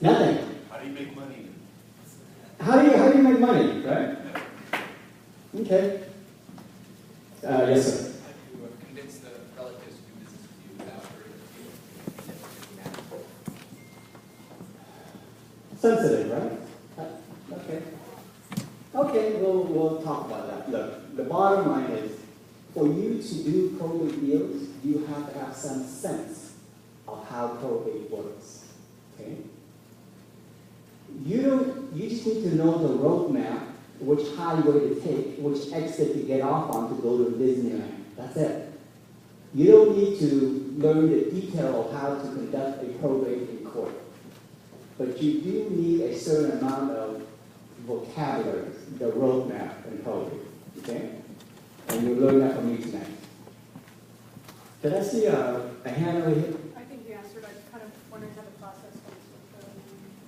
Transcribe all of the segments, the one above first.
Nothing. How do you make money? How do you make money, right? Okay. Yes, sir. How do you convince the relatives to do business with you without hurting the feelings? Sensitive, right? Okay. Okay, we'll talk about that. Look, the bottom line is, for you to do probate deals, you have to have some sense of how probate works. Okay? You just need to know the roadmap, which highway to take, which exit to get off on to go to Disneyland. That's it. You don't need to learn the detail of how to conduct a probate in court. But you do need a certain amount of vocabulary, the roadmap in probate. Okay? And you'll learn that from me tonight. Did I see a hand over here? I think you answered. I kind of wondered how the process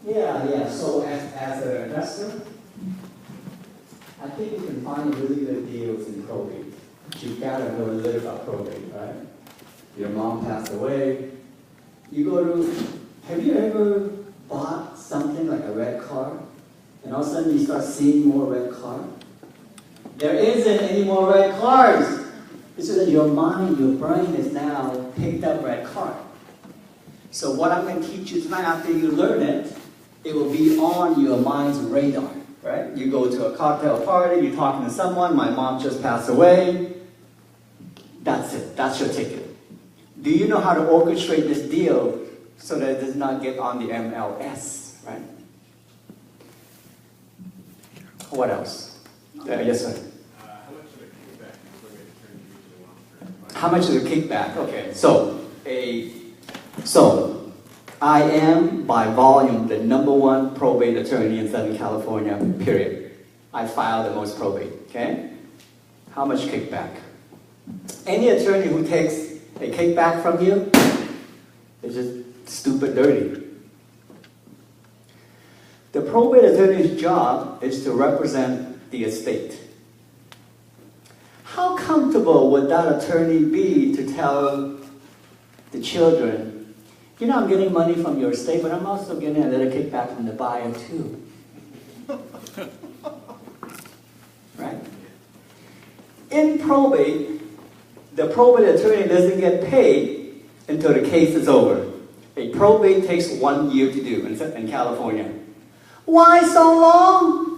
goes. Yeah. So as an investor, I think you can find really good deals in probate. But you've got to know a little about probate, right? Your mom passed away. You go to, have you ever bought something like a red car? And all of a sudden you start seeing more red cars? There isn't any more red cars. It's just that your mind, your brain is now picked up red car. So what I'm going to teach you tonight, after you learn it, it will be on your mind's radar, right? You go to a cocktail party, you're talking to someone, my mom just passed away. That's it. That's your ticket. Do you know how to orchestrate this deal so that it does not get on the MLS, right? What else? Yes, sir. How much of a kickback? Okay, so I am by volume the #1 probate attorney in Southern California, period. I file the most probate, okay? How much kickback? Any attorney who takes a kickback from you is just stupid dirty. The probate attorney's job is to represent the estate. How comfortable would that attorney be to tell the children, you know, I'm getting money from your estate, but I'm also getting a little kickback from the buyer too. Right? In probate, the probate attorney doesn't get paid until the case is over. A probate takes 1 year to do in California. Why so long?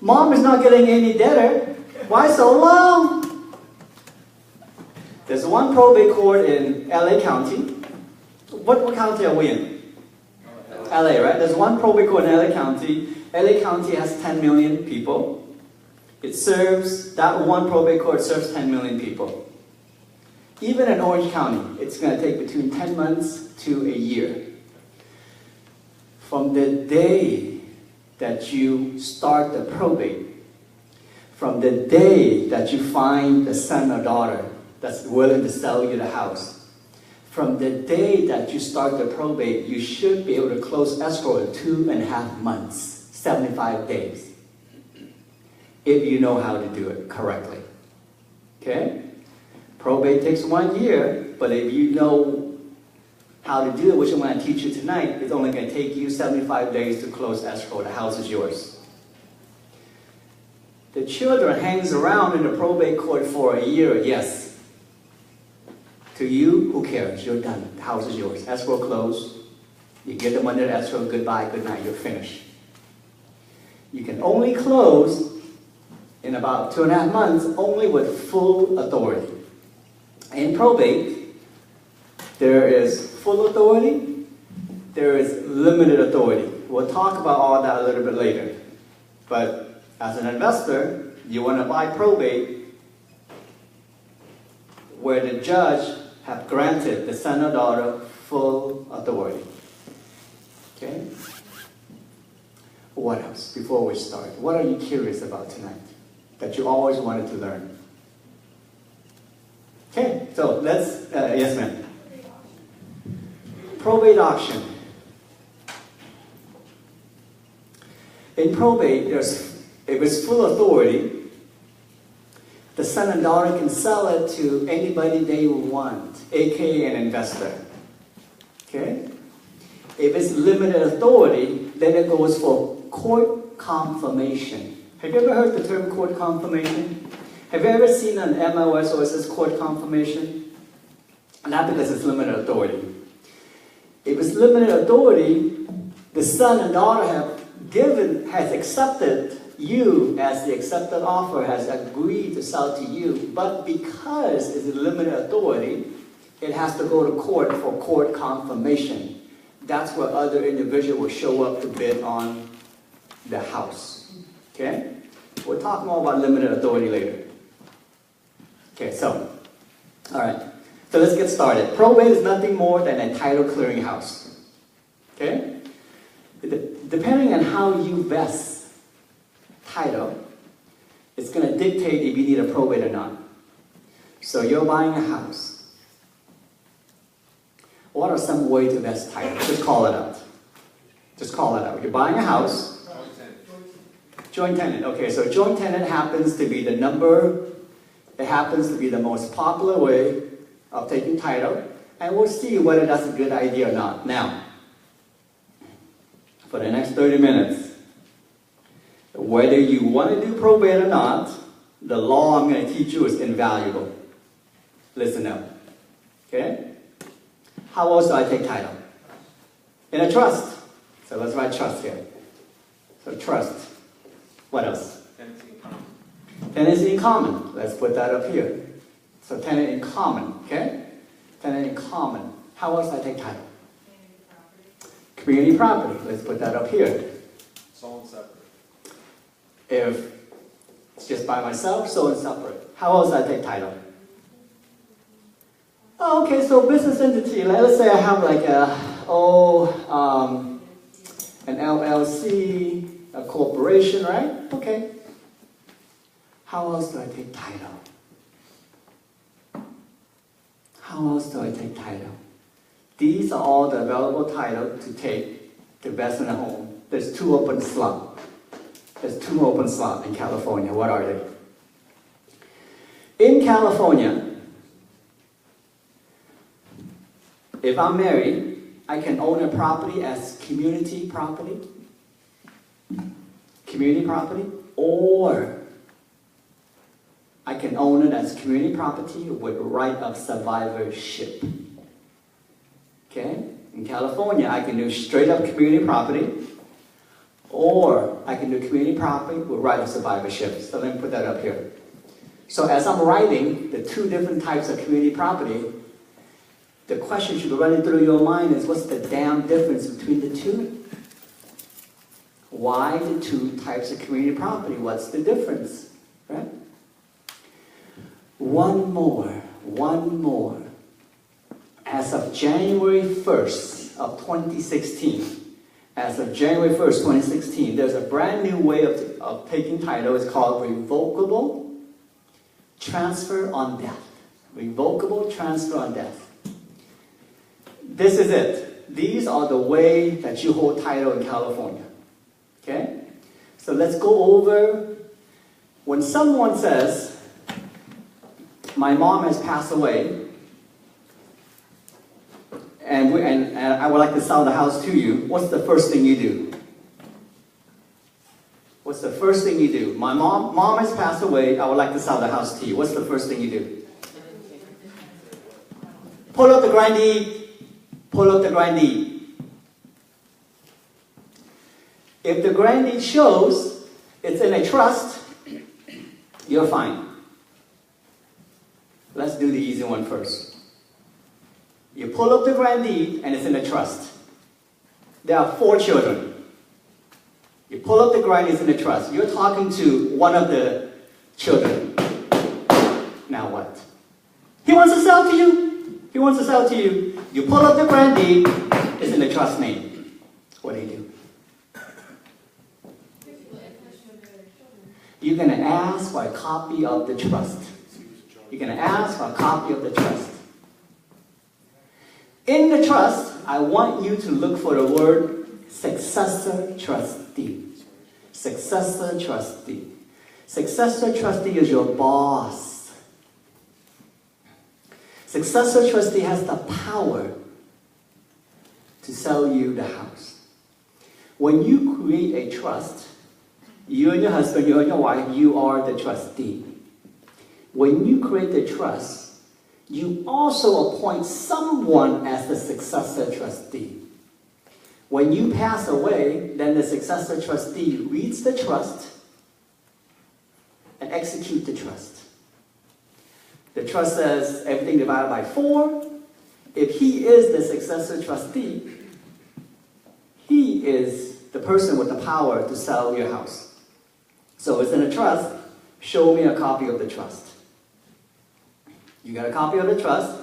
Mom is not getting any debtor. Why so long? There's one probate court in LA County. What county are we in? LA, right? There's one probate court in LA County. LA County has 10 million people. That one probate court serves 10 million people. Even in Orange County, it's going to take between 10 months to a year. From the day that you start the probate, from the day that you find the son or daughter that's willing to sell you the house, from the day that you start the probate, you should be able to close escrow in 2.5 months, 75 days, if you know how to do it correctly. Okay? Probate takes 1 year, but if you know how to do it, which I'm going to teach you tonight, it's only going to take you 75 days to close escrow. The house is yours. The children hangs around in the probate court for a year, yes. To you, who cares? You're done. The house is yours. Escrow closed. You get them under the escrow. Goodbye, good night. You're finished. You can only close in about 2.5 months only with full authority. In probate, there is full authority, there is limited authority. We'll talk about all that a little bit later. But as an investor, you want to buy probate where the judge have granted the son or daughter full authority. Okay? What else before we start? What are you curious about tonight that you always wanted to learn? Okay, so let's, yes ma'am. Probate auction. In probate, if it's full authority, the son and daughter can sell it to anybody they want, aka an investor. Okay? If it's limited authority, then it goes for court confirmation. Have you ever heard the term court confirmation? Have you ever seen an MLS where it says court confirmation? Not because it's limited authority. If it's limited authority, the son and daughter has accepted you as the accepted offer, has agreed to sell to you, but because it's a limited authority, it has to go to court for court confirmation. That's where other individuals will show up to bid on the house. Okay? We'll talk more about limited authority later. Okay, so, all right. So let's get started. Probate is nothing more than a title clearinghouse. Okay? Depending on how you vest title, it's going to dictate if you need a probate or not. So you're buying a house. What are some ways to vest title? Just call it out. Just call it out. You're buying a house. Joint tenant. Okay, so joint tenant happens to be the number, it happens to be the most popular way of taking title, and we'll see whether that's a good idea or not. Now, for the next 30 minutes, whether you want to do probate or not, the law I'm going to teach you is invaluable. Listen up. Okay? How else do I take title? In a trust. So let's write trust here. So trust. What else? Tenancy in common. Tenancy in common. Let's put that up here. So tenant in common, okay? Tenant in common. How else do I take title? Community property. Let's put that up here. Sole and separate. If it's just by myself, sole and separate. How else do I take title? Oh, okay, so business entity. Let's say I have like an LLC, a corporation, right? Okay. How else do I take title? How else do I take title? These are all the available title to take to invest in a home. There's 2 open slots. There's 2 open slots in California. What are they? In California, if I'm married, I can own a property as community property. Community property. Or I can own it as community property with right of survivorship. Okay? In California, I can do straight up community property, or I can do community property with right of survivorship. So let me put that up here. So as I'm writing the 2 different types of community property, the question should be running through your mind is, what's the damn difference between the 2? Why the 2 types of community property? What's the difference? Right? One more. As of January 1st of 2016, there's a brand new way of taking title. It's called revocable transfer on death. Revocable transfer on death. This is it. These are the way that you hold title in California. Okay? So let's go over, when someone says, my mom has passed away, and I would like to sell the house to you, what's the first thing you do? What's the first thing you do? My mom has passed away, I would like to sell the house to you. What's the first thing you do? Pull up the grand deed. Pull up the grand deed. If the grand deed shows it's in a trust, you're fine. Let's do the easy one first. You pull up the grand deed and it's in a trust. There are 4 children. You pull up the grand deed, it's in a trust. You're talking to one of the children. Now what? He wants to sell to you. He wants to sell to you. You pull up the grand deed, it's in the trust name. What do? You're going to ask for a copy of the trust. You're going to ask for a copy of the trust. In the trust, I want you to look for the word successor trustee. Successor trustee. Successor trustee is your boss. Successor trustee has the power to to sell you the house. When you create a trust, you and your husband, you and your wife, you are the trustee. When you create the trust, you also appoint someone as the successor trustee. When you pass away, then the successor trustee reads the trust and executes the trust. The trust says everything divided by 4. If he is the successor trustee, he is the person with the power to sell your house. So it's in a trust. Show me a copy of the trust. You got a copy of the trust.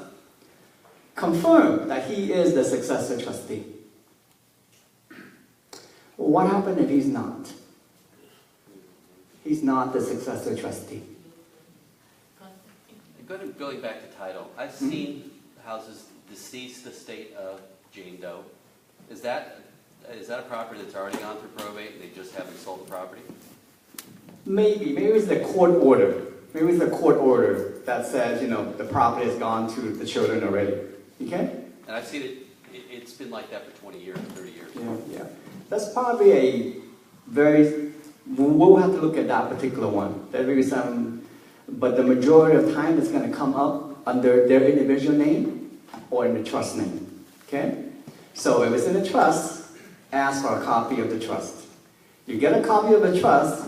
Confirm that he is the successor trustee. What happens if he's not? He's not the successor trustee. Going back to title, I've seen houses deceased estate of Jane Doe. Is that a property that's already gone through probate and they just haven't sold the property? Maybe it's the court order. Maybe it's the court order that says, the property has gone to the children already. Okay? And I've seen it's been like that for 20 years, 30 years. Yeah. That's probably we'll have to look at that particular one. There may be some, but the majority of time it's going to come up under their individual name or in the trust name. Okay? So if it's in the trust, ask for a copy of the trust. You get a copy of the trust,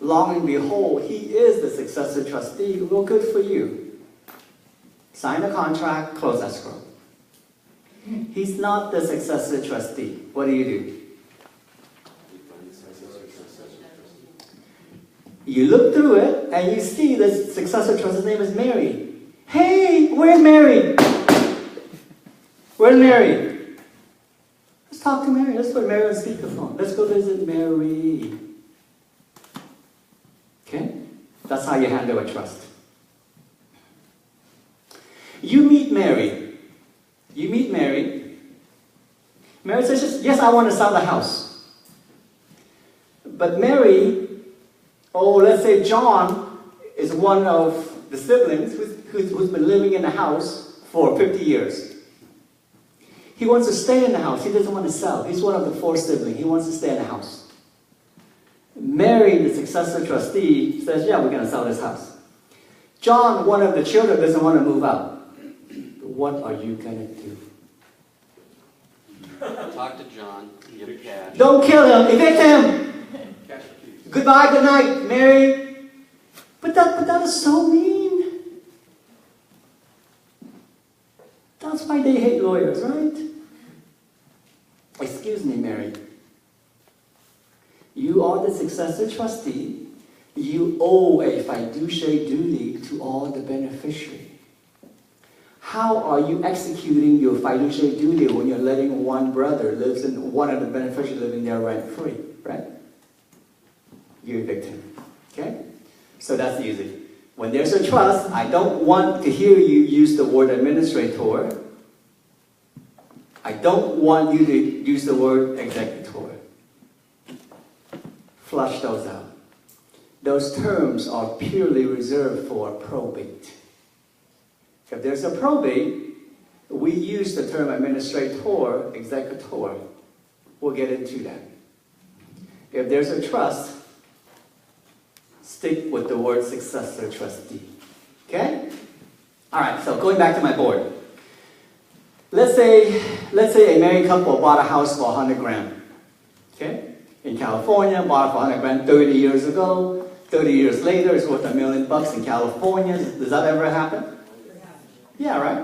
long and behold, he is the successor trustee. Well, good for you. Sign the contract, close escrow. He's not the successor trustee. What do? You look through it and you see the successor trust's name is Mary. Hey, where's Mary? Where's Mary? Let's talk to Mary. Let's put Mary on speakerphone. Let's go visit Mary. Okay? That's how you handle a trust. You meet Mary. Mary says, yes, I want to sell the house. But Mary, let's say John is one of the siblings who's been living in the house for 50 years. He wants to stay in the house. He doesn't want to sell. He's one of the 4 siblings. He wants to stay in the house. Mary, the successor trustee, says, yeah, we're going to sell this house. John, one of the children, doesn't want to move out. What are you going to do? Talk to John, give him cash. Don't kill him. Evict him. Goodbye, good night, Mary. But that is so mean. That's why they hate lawyers, right? Excuse me, Mary. You are the successor trustee. You owe a fiduciary duty to all the beneficiaries. How are you executing your fiduciary duty when you're letting one brother lives in one of the beneficiaries living there rent-free, right? You evict him. Okay? So that's easy. When there's a trust, I don't want to hear you use the word administrator. I don't want you to use the word executor. Flush those out. Those terms are purely reserved for probate. If there's a probate, we use the term administrator, executor. We'll get into that. If there's a trust, stick with the word successor trustee. Okay? All right, so going back to my board. Let's say a married couple bought a house for 100 grand. Okay? In California, bought it for 100 grand 30 years ago. 30 years later, it's worth $1 million in California. Does that ever happen? Yeah, right?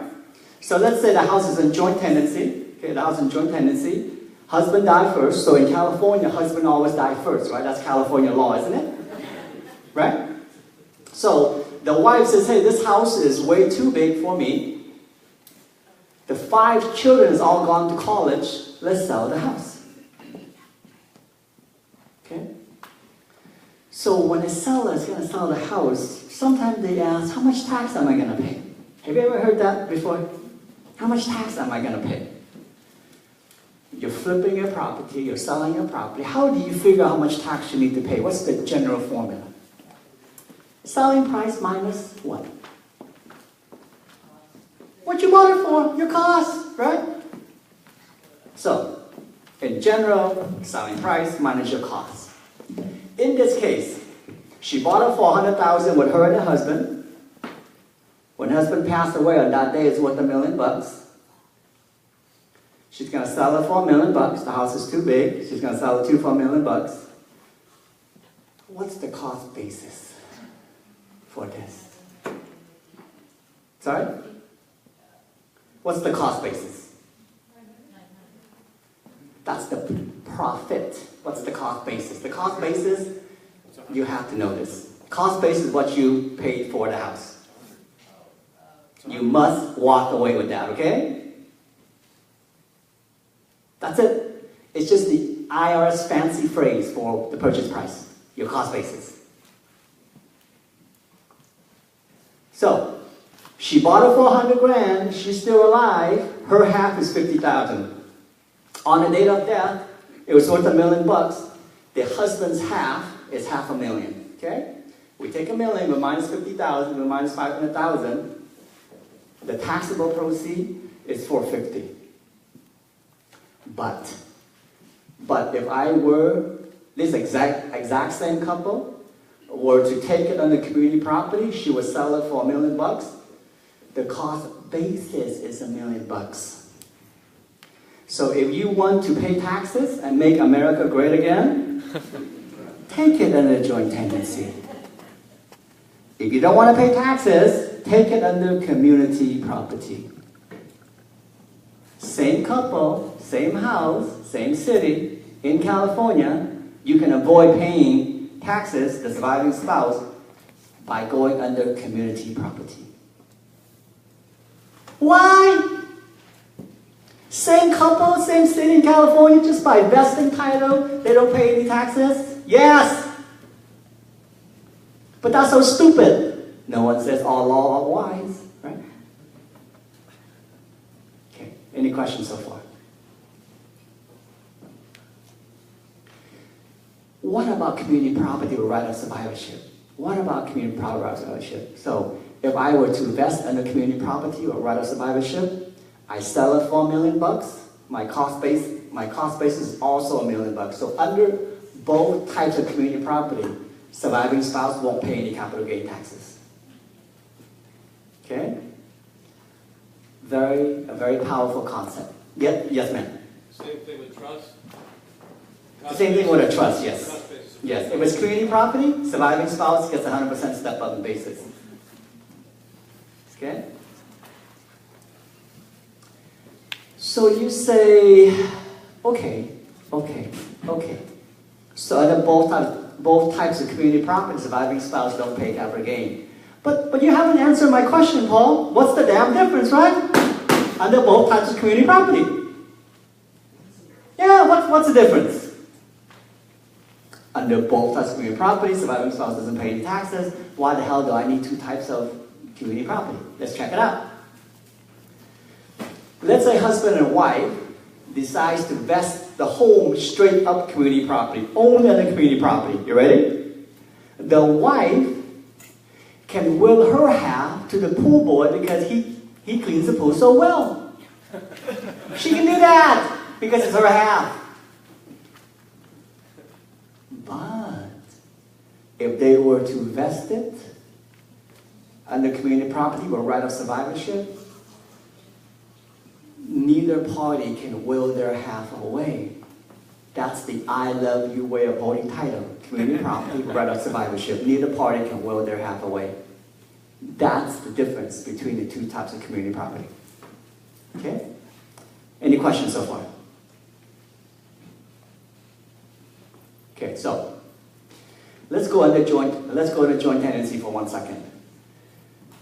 So let's say the house is in joint tenancy. Okay, the house is in joint tenancy. Husband died first. So in California, husband always died first, right? That's California law, isn't it? Right? So the wife says, hey, this house is way too big for me. The 5 children is all gone to college. Let's sell the house. Okay? So when a seller is going to sell the house, sometimes they ask, how much tax am I going to pay? Have you ever heard that before? How much tax am I going to pay? You're flipping your property, you're selling your property. How do you figure out how much tax you need to pay? What's the general formula? Selling price minus what? What you bought it for, your cost, right? So, in general, selling price minus your cost. In this case, she bought it for $100,000 with her and her husband. When her husband passed away on that day, it's worth $1 million. She's going to sell it for $1 million. The house is too big. She's going to sell it to for $1 million. What's the cost basis for this? Sorry? What's the cost basis? That's the profit. What's the cost basis? The cost basis, you have to know this. Cost basis is what you paid for the house. You must walk away with that, okay? That's it. It's just the IRS fancy phrase for the purchase price, your cost basis. So, she bought it for $100,000, she's still alive, her half is $50,000. On the date of death, it was worth $1 million. The husband's half is $500,000, okay? We take $1 million, we minus $50,000, we minus $500,000. The taxable proceed is $450,000. But if I were, this exact same couple, were to take it on the community property, she would sell it for $1 million. The cost basis is $1 million. So if you want to pay taxes and make America great again, take it under joint tenancy. If you don't want to pay taxes, take it under community property. Same couple, same house, same city, in California, you can avoid paying taxes, the surviving spouse, by going under community property. Why? Same couple, same city in California, just by vesting title, they don't pay any taxes? Yes! But that's so stupid. No one says all law, all wise, right? Okay, any questions so far? What about community property with right of survivorship? What about community property right of survivorship? So, if I were to invest under community property or right of survivorship, I sell it for $1 million. My cost basis is also $1 million. So under both types of community property, surviving spouse won't pay any capital gain taxes. Okay? A very powerful concept. Yes, ma'am. Same thing with trust? Same thing with a trust, yes. Trust basis. Yes, if it's community property, surviving spouse gets 100% step up in basis. Okay? So you say, okay. So under both types of community property, surviving spouse don't pay capital gain. But you haven't answered my question, Paul. What's the damn difference, right? Under both types of community property. Yeah, what's the difference? Under both types of community property, surviving spouse doesn't pay any taxes. Why the hell do I need two types of community property? Let's check it out. Let's say husband and wife decides to vest the home straight up community property, only under community property. You ready? The wife can will her half to the pool boy because he cleans the pool so well. She can do that because it's her half. But if they were to vest it under community property with right of survivorship, neither party can will their half away. That's the I love you way of holding title. Community property, right of survivorship. Neither party can will their half away. That's the difference between the two types of community property. Okay? Any questions so far? Okay, so let's go into joint tenancy for 1 second.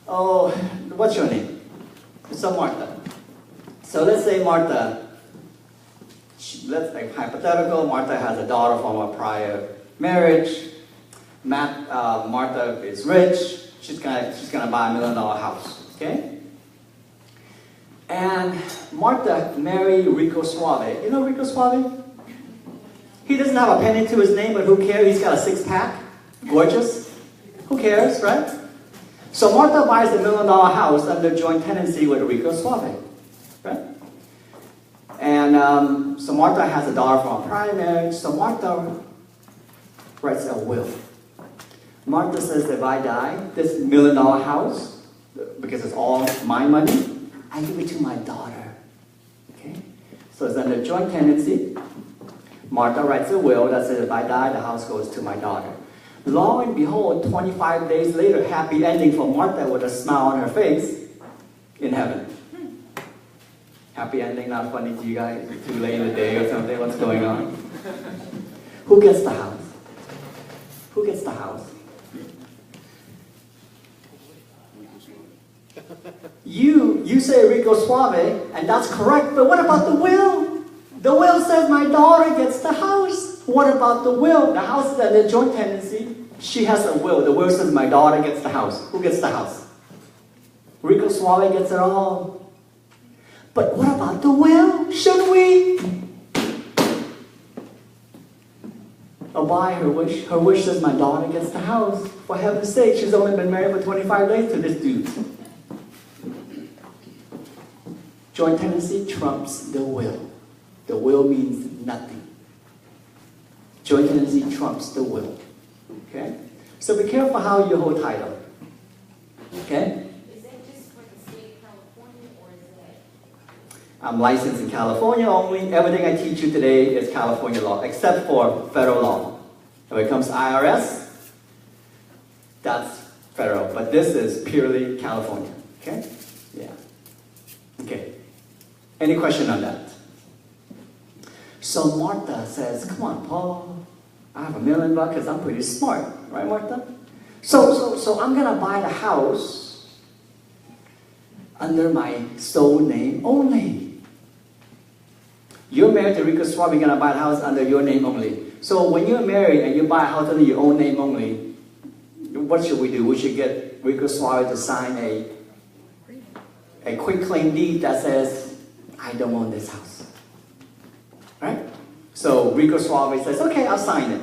Oh, what's your name? So Martha. So let's say Martha, let's say hypothetical, Martha has a daughter from a prior marriage. Martha is rich. She's gonna buy $1 million house. Okay? And Martha married Rico Suave. You know Rico Suave? He doesn't have a penny to his name, but who cares? He's got a six-pack. Gorgeous. Who cares, right? So Martha buys the $1 million house under joint tenancy with Rico Suave. Right? And so Martha has a daughter from a prior marriage. So Martha writes a will. Martha says, if I die, this $1 million house, because it's all my money, I give it to my daughter. Okay? So it's under joint tenancy. Martha writes a will that says, if I die, the house goes to my daughter. Lo and behold, 25 days later, happy ending for Martha with a smile on her face in heaven. Happy ending, not funny to you guys? Too late in the day or something? What's going on? Who gets the house? Who gets the house? You say Rico Suave, and that's correct, but what about the will? The will says my daughter gets the house. What about the will? The house is under joint tenancy. She has a will. The will says my daughter gets the house. Who gets the house? Rico Suave gets it all. But what about the will? Should we abide her wish? Her wish says my daughter gets the house. For heaven's sake, she's only been married for 25 days to this dude. Joint tenancy trumps the will. The will means nothing. Joint tenancy trumps the will. Okay? So be careful how you hold title. Okay? Is that just for the state of California, or is that? I'm licensed in California only. Everything I teach you today is California law, except for federal law. When it comes to IRS, that's federal. But this is purely California. Okay? Yeah. Okay. Any question on that? So Martha says, come on, Paul. I have $1 million because I'm pretty smart. Right, Martha? So I'm going to buy the house under my sole name only. You're married to Rico Suave, you're going to buy the house under your name only. So when you're married and you buy a house under your own name only, what should we do? We should get Rico Suave to sign a quick claim deed that says, I don't own this house. Right? So Rico Suave says, okay, I'll sign it.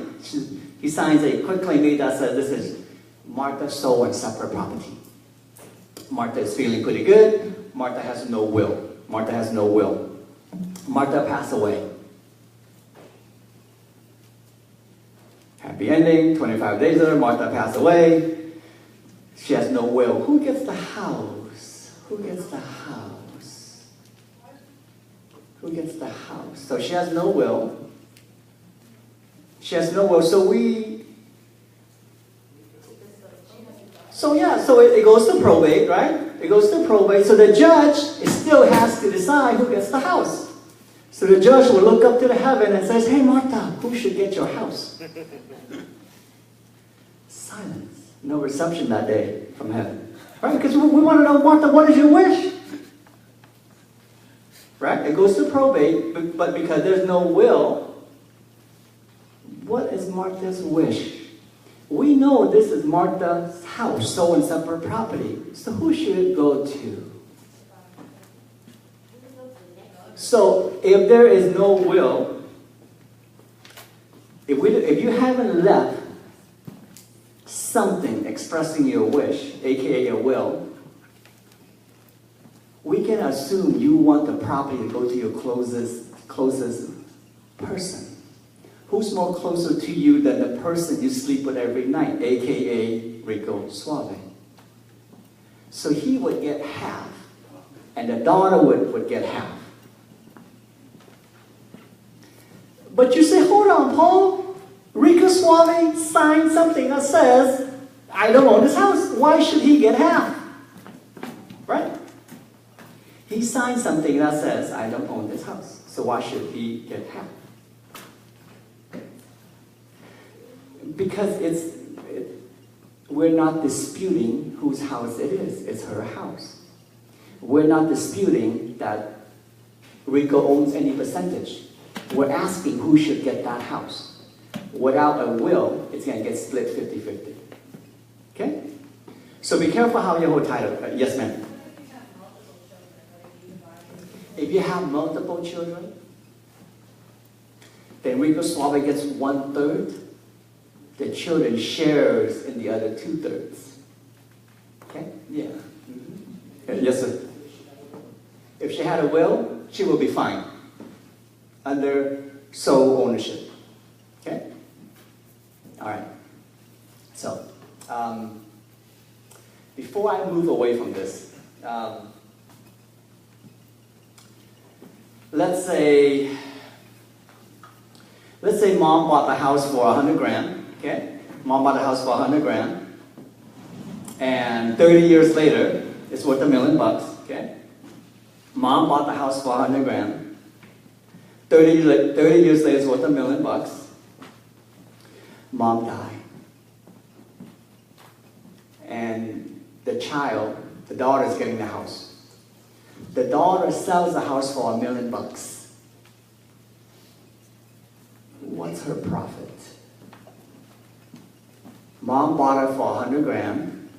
He signs a quick claim deed that says this is Martha's sole and separate property. Martha is feeling pretty good. Martha has no will. Martha has no will. Martha passed away. Happy ending. 25 days later, Martha passed away. She has no will. Who gets the house? Who gets the house? Who gets the house? So she has no will. She has no will. So it goes to probate, right? It goes to probate. So the judge still has to decide who gets the house. So the judge will look up to the heaven and says, hey, Martha, who should get your house? Silence. No reception that day from heaven. Right? Because we want to know, Martha, what is your wish? Right? It goes to probate, but because there's no will, what is Martha's wish? We know this is Martha's house, sole and separate property. So who should it go to? So if there is no will, if you haven't left something expressing your wish, aka your will, we can assume you want the property to go to your closest person. Who's more closer to you than the person you sleep with every night, aka Rico Suave? So he would get half, and the daughter would get half. But you say, hold on, Paul. Rico Suave signed something that says, I don't own this house. Why should he get half? Right? He signed something that says, I don't own this house. So why should he get half? Because we're not disputing whose house it is. It's her house. We're not disputing that Rico owns any percentage. We're asking who should get that house. Without a will, it's going to get split 50-50. Okay? So be careful how you hold title. Yes, ma'am. If you have multiple children, then Rico Suave gets 1/3. The children shares in the other 2/3. Okay? Yeah. Mm-hmm. Yes, sir. If she had a will, she will be fine. under sole ownership. Okay? All right. So, before I move away from this, let's say mom bought the house for 100 grand. Okay? Mom bought the house for 100 grand. And 30 years later, it's worth $1 million. Okay? Mom bought the house for 100 grand. 30 years later, it's worth $1 million. Mom died. And the child, the daughter is getting the house. The daughter sells the house for $1 million. What's her profit? Mom bought it for 100 grand.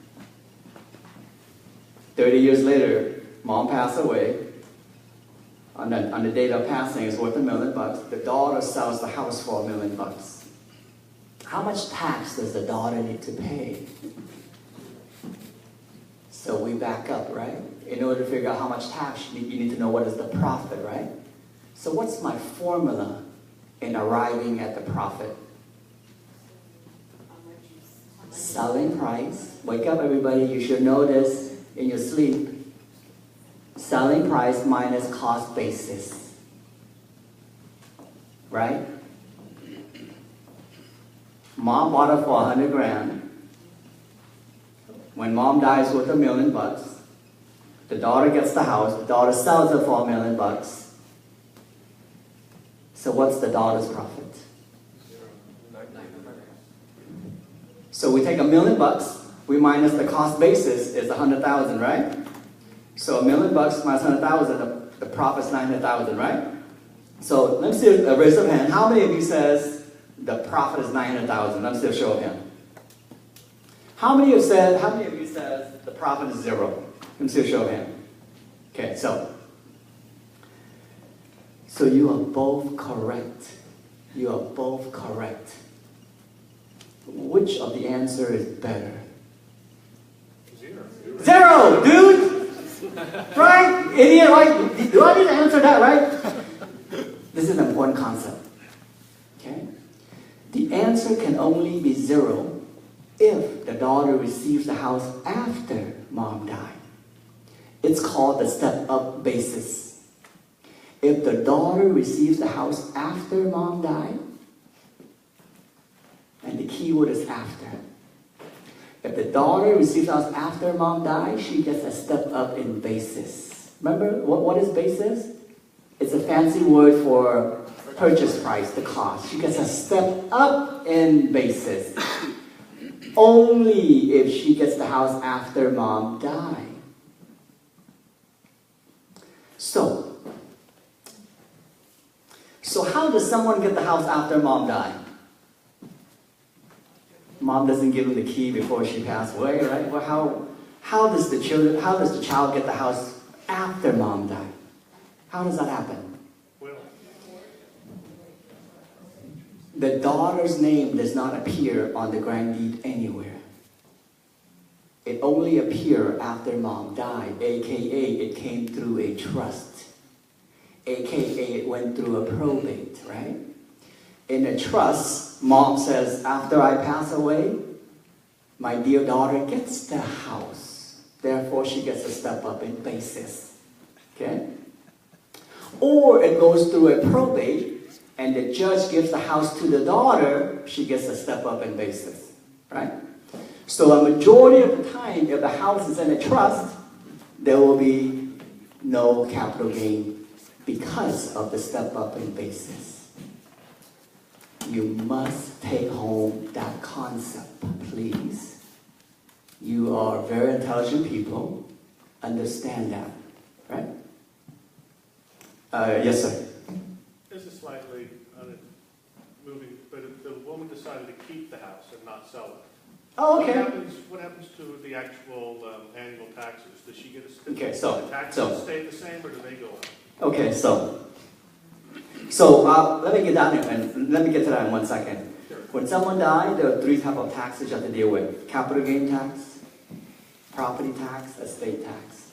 30 years later, mom passed away. On the date of passing, it's worth $1 million. The daughter sells the house for $1 million. How much tax does the daughter need to pay? So we back up, right? In order to figure out how much tax, you need to know what is the profit, right? So what's my formula in arriving at the profit? Selling price. Wake up, everybody. You should know this in your sleep. Selling price minus cost basis. Right? Mom bought it for 100 grand. When mom dies with $1 million, the daughter gets the house. The daughter sells it for $1 million. So what's the daughter's profit? So we take $1 million, we minus the cost basis is 100,000, right? So $1 million minus 100,000, the profit's 900,000, right? So let me see a raise of hand. How many of you says the profit is 900,000? Let me see a show of hand. How many of you says the profit is 0? Let me see a show of hand. Okay, so you are both correct. You are both correct. Which of the answer is better? 0, dude! Right? Idiot, right? Do I need to answer that, right? This is an important concept. Okay? The answer can only be 0 if the daughter receives the house after mom died. It's called the step-up basis. If the daughter receives the house after mom died, and the key word is after. If the daughter receives the house after mom died, she gets a step up in basis. Remember, what is basis? It's a fancy word for purchase price, the cost. She gets a step up in basis. Only if she gets the house after mom died. So how does someone get the house after mom died? Mom doesn't give him the key before she passed away, right? Well, how does the child get the house after mom died? How does that happen? The daughter's name does not appear on the grand deed anywhere. It only appeared after mom died, aka it came through a trust, aka it went through a probate, right? In a trust, mom says, after I pass away, my dear daughter gets the house. Therefore, she gets a step up in basis. Okay? Or it goes through a probate, and the judge gives the house to the daughter, she gets a step up in basis. Right? So a majority of the time, if the house is in a trust, there will be no capital gain because of the step up in basis. You must take home that concept, please. You are very intelligent people. Understand that, right? Yes, sir. This is slightly moving, but if the woman decided to keep the house and not sell it, Oh, okay. what happens to the actual annual taxes? Does she get a Okay, the taxes stay the same, or do they go up? Okay, so let me get down here and let me get to that in 1 second. Sure. When someone dies, there are 3 types of taxes you have to deal with: capital gain tax, property tax, estate tax.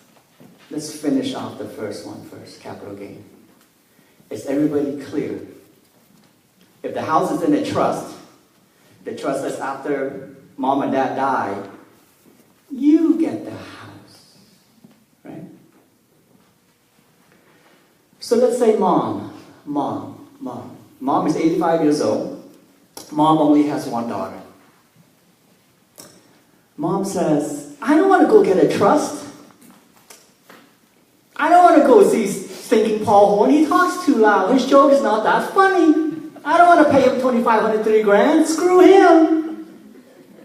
Let's finish off the first one first, capital gain. Is everybody clear? If the house is in a trust, the trust is after mom and dad die, you get the house, right? So let's say mom is 85 years old. Mom only has one daughter. Mom says, I don't want to go get a trust. I don't want to go see stinking Paul Horn. He talks too loud. His joke is not that funny. I don't want to pay him $2,500, $3,000. Screw him.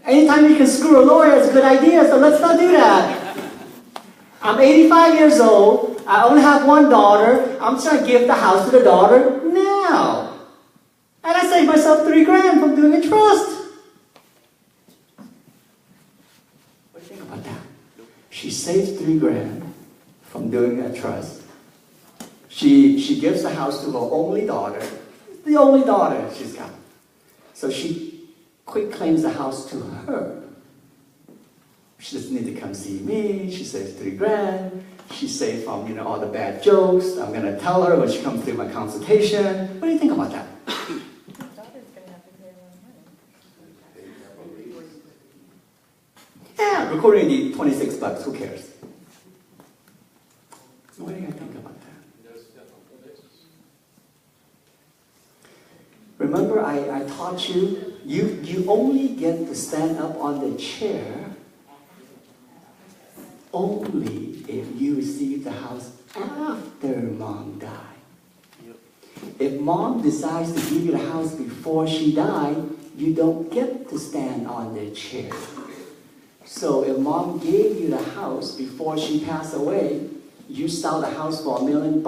Anytime you can screw a lawyer, it's a good idea, so let's not do that. I'm 85 years old. I only have one daughter. I'm just going to give the house to the daughter now. And I saved myself $3,000 from doing a trust. What do you think about that? She saves $3,000 from doing a trust. She gives the house to her only daughter. The only daughter she's got. So she quick claims the house to her. She doesn't need to come see me. She saves $3,000. She saves from all the bad jokes. I'm gonna tell her when she comes through my consultation. What do you think about that? Yeah, recording the $26. Who cares? What do you think about that? Remember, I taught you, you only get to stand up on the chair only if you receive the house after mom died. If mom decides to give you the house before she died, you don't get to stand on the chair. So if mom gave you the house before she passed away, you sell the house for $1 million.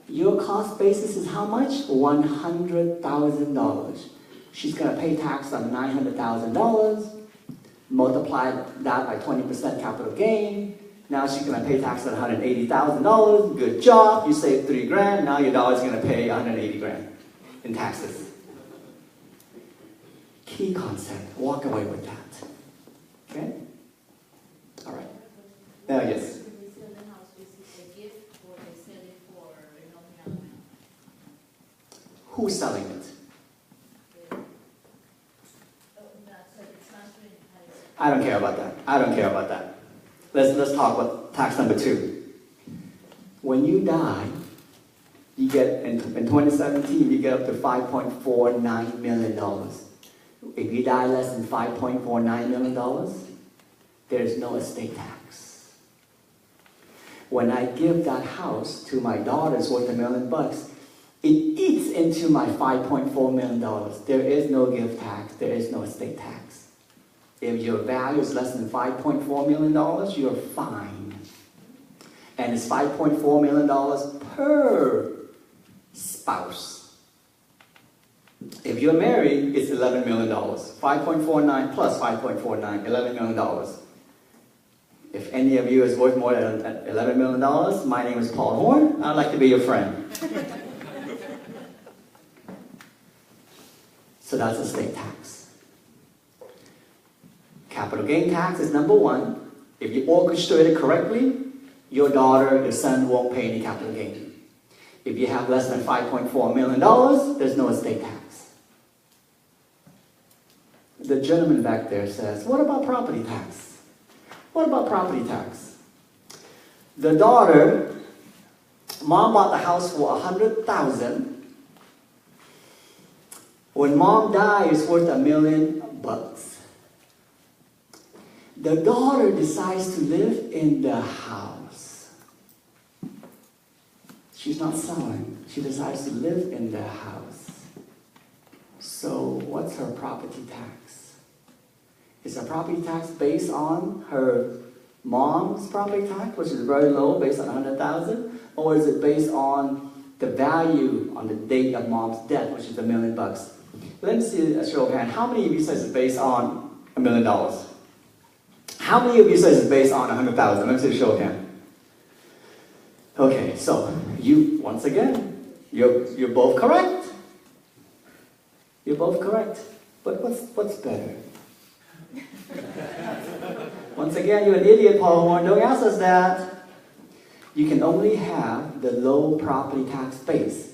Your cost basis is how much? $100,000. She's going to pay tax on $900,000. Multiply that by 20% capital gain. Now she's going to pay tax on $180,000. Good job. You saved $3,000. Now your daughter's going to pay $180,000 in taxes. Key concept. Walk away with that. Okay? All right. Now, yes. Who's selling it? I don't care about that. I don't care about that. Let's talk about tax number 2. When you die, you get, in 2017, you get up to $5.49 million. If you die less than $5.49 million, there's no estate tax. When I give that house to my daughter's worth $1 million, it eats into my $5.4 million. There is no gift tax. There is no estate tax. If your value is less than $5.4 million, you're fine. And it's $5.4 million per spouse. If you're married, it's $11 million. 5.49 plus 5.49, $11 million. If any of you is worth more than $11 million, my name is Paul Horn. I'd like to be your friend. So that's estate tax. Capital gain tax is number 1. If you orchestrate it correctly, your daughter, your son won't pay any capital gain. If you have less than $5.4 million, there's no estate tax. The gentleman back there says, what about property tax? What about property tax? The daughter, mom bought the house for $100,000. When mom died, it's worth $1 million. The daughter decides to live in the house. She's not selling. She decides to live in the house. So what's her property tax? Is her property tax based on her mom's property tax, which is very low, based on $100,000? Or is it based on the value on the date of mom's death, which is $1 million? Let me see a show of hands. How many of you says it's based on $1 million? How many of you says it's based on $100,000? Let me see a show of hands. Okay, so you, once again, you're both correct. You're both correct. But what's better? Once again, you're an idiot, Paul Horn. Don't ask us that. You can only have the low property tax base.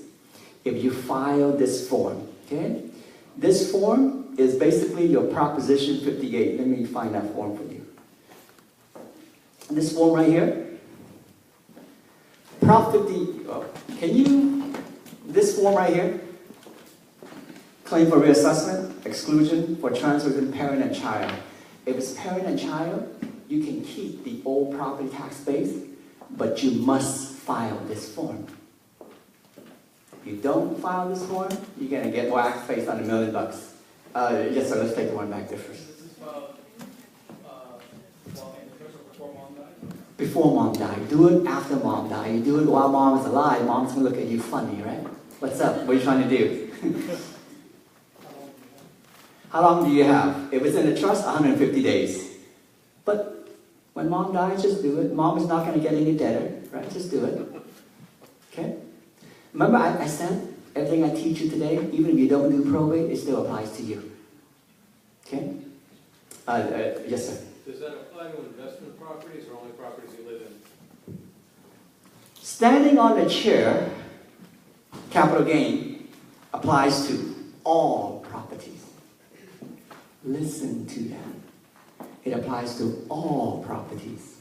if you file this form, okay? This form is basically your Proposition 58. Let me find that form for you. This form right here, Prop 50, this form right here, claim for reassessment, exclusion for transfers in parent and child. If it's parent and child, you can keep the old property tax base, but you must file this form. If you don't file this form, you're going to get waxed based on $1 million. Yes, sir, let's take the one back there first. This is filed, before mom died? Before mom died. Do it after mom died. You do it while mom is alive, mom's going to look at you funny, right? What's up? What are you trying to do? How long do you have? If it's in a trust, 150 days. But when mom dies, just do it. Mom is not going to get any debtor, right? Just do it. Okay? Remember, I said everything I teach you today, even if you don't do probate, it still applies to you. Okay? Yes, sir. Does that apply to investment properties or only properties you live in? Standing on the chair, capital gain applies to all properties. Listen to that. It applies to all properties.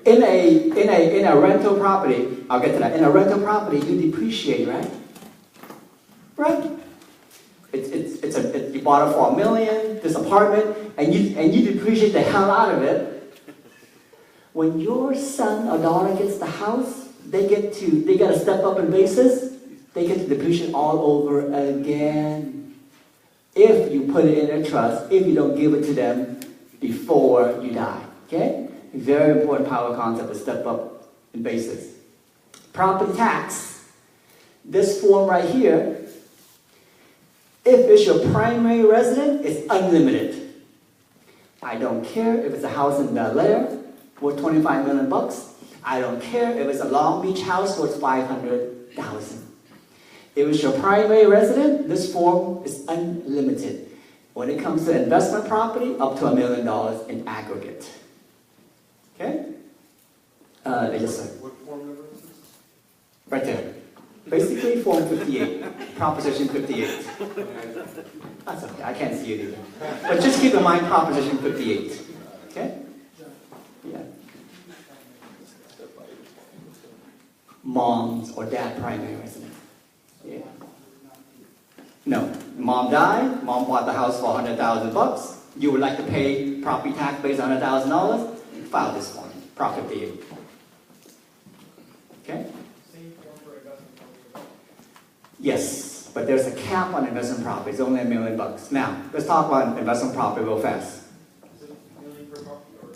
In a rental property, I'll get to that. In a rental property, you depreciate, right? Right. You bought it for $1 million, this apartment, and you depreciate the hell out of it. When your son or daughter gets the house, they got to step up in basis. They get to depreciate all over again. If you put it in a trust, if you don't give it to them before you die. Okay? Very important power concept to step up in basis. Property tax. This form right here, if it's your primary resident, it's unlimited. I don't care if it's a house in Bel Air worth $25 million. I don't care if it's a Long Beach house worth $500,000. If it's your primary resident, this form is unlimited. When it comes to investment property, up to $1 million in aggregate. Okay? Yes, sir. What form number is this? Right there. Basically, Form 58. Proposition 58. That's okay. I can't see it either. But just keep in mind Proposition 58. Okay? Yeah. Mom's or dad primary resident. Yeah. No. Mom died. Mom bought the house for $100,000. You would like to pay property tax based on $100,000? File this form. Prop 58. Okay? Same form for investment property. Yes, but there's a cap on investment property. It's only $1 million. Now, let's talk about investment property real fast. Is it $1 million per property or?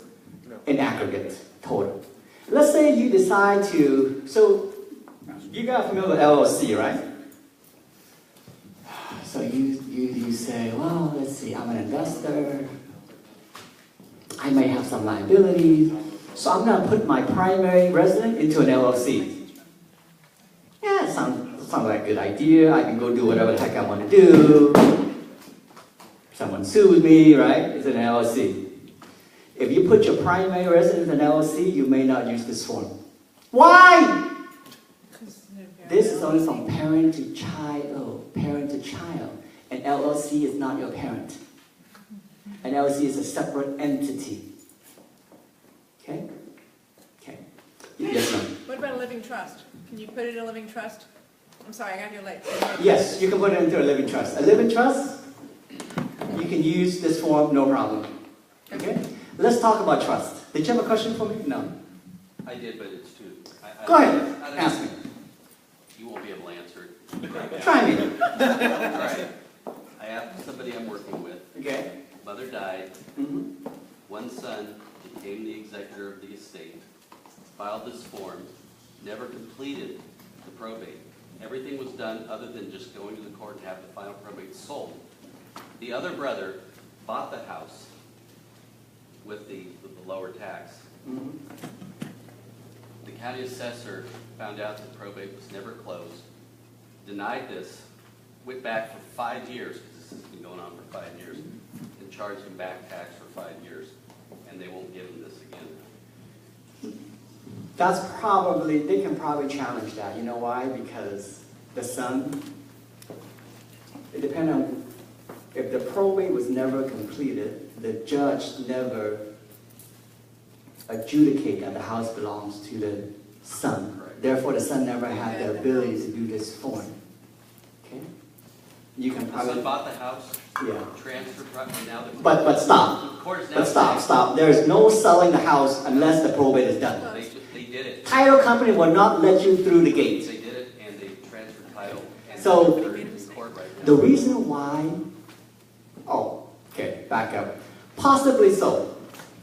No. In aggregate, total. Let's say you decide to, so you got familiar with LLC, right? So you say, well, let's see, I'm an investor. I may have some liabilities. So I'm going to put my primary resident into an LLC. Yeah, it sounds like a good idea. I can go do whatever the heck I want to do. Someone sues me, right? It's an LLC. If you put your primary resident in an LLC, you may not use this form. Why? This is only from parent to child. Parent to child. An LLC is not your parent. An LLC is a separate entity. Okay? Okay. Yes, ma'am. What about a living trust? Can you put it in a living trust? I'm sorry, I got here late. Yes, you can put it into a living trust. A living trust, you can use this form, no problem. Okay? Let's talk about trust. Did you have a question for me? No. I did, but it's too. Go ahead. Ask me. You won't be able to answer it. Try me. All right. I have somebody I'm working with. Okay. Mother died. Mm-hmm. One son became the executor of the estate. Filed this form. Never completed the probate. Everything was done other than just going to the court and have the final probate sold. The other brother bought the house with the lower tax. Mm-hmm. The county assessor found out that probate was never closed, denied this, went back for 5 years, because this has been going on for 5 years, and charged him back tax for 5 years, and they won't give him this again. That's probably, they can probably challenge that. You know why? Because the son, it depends on, if the probate was never completed, the judge never adjudicated that the house belongs to the son. Therefore, the son never had the ability to do this form. Okay? You can The probably, son bought the house, yeah. transferred property, now the. But stop. The court is now. But stop. There is no selling the house unless the probate is done. They did it. Title company will not let you through the gate. They did it, and they transferred title. And So, they're in court right now. The reason why, back up. Possibly so.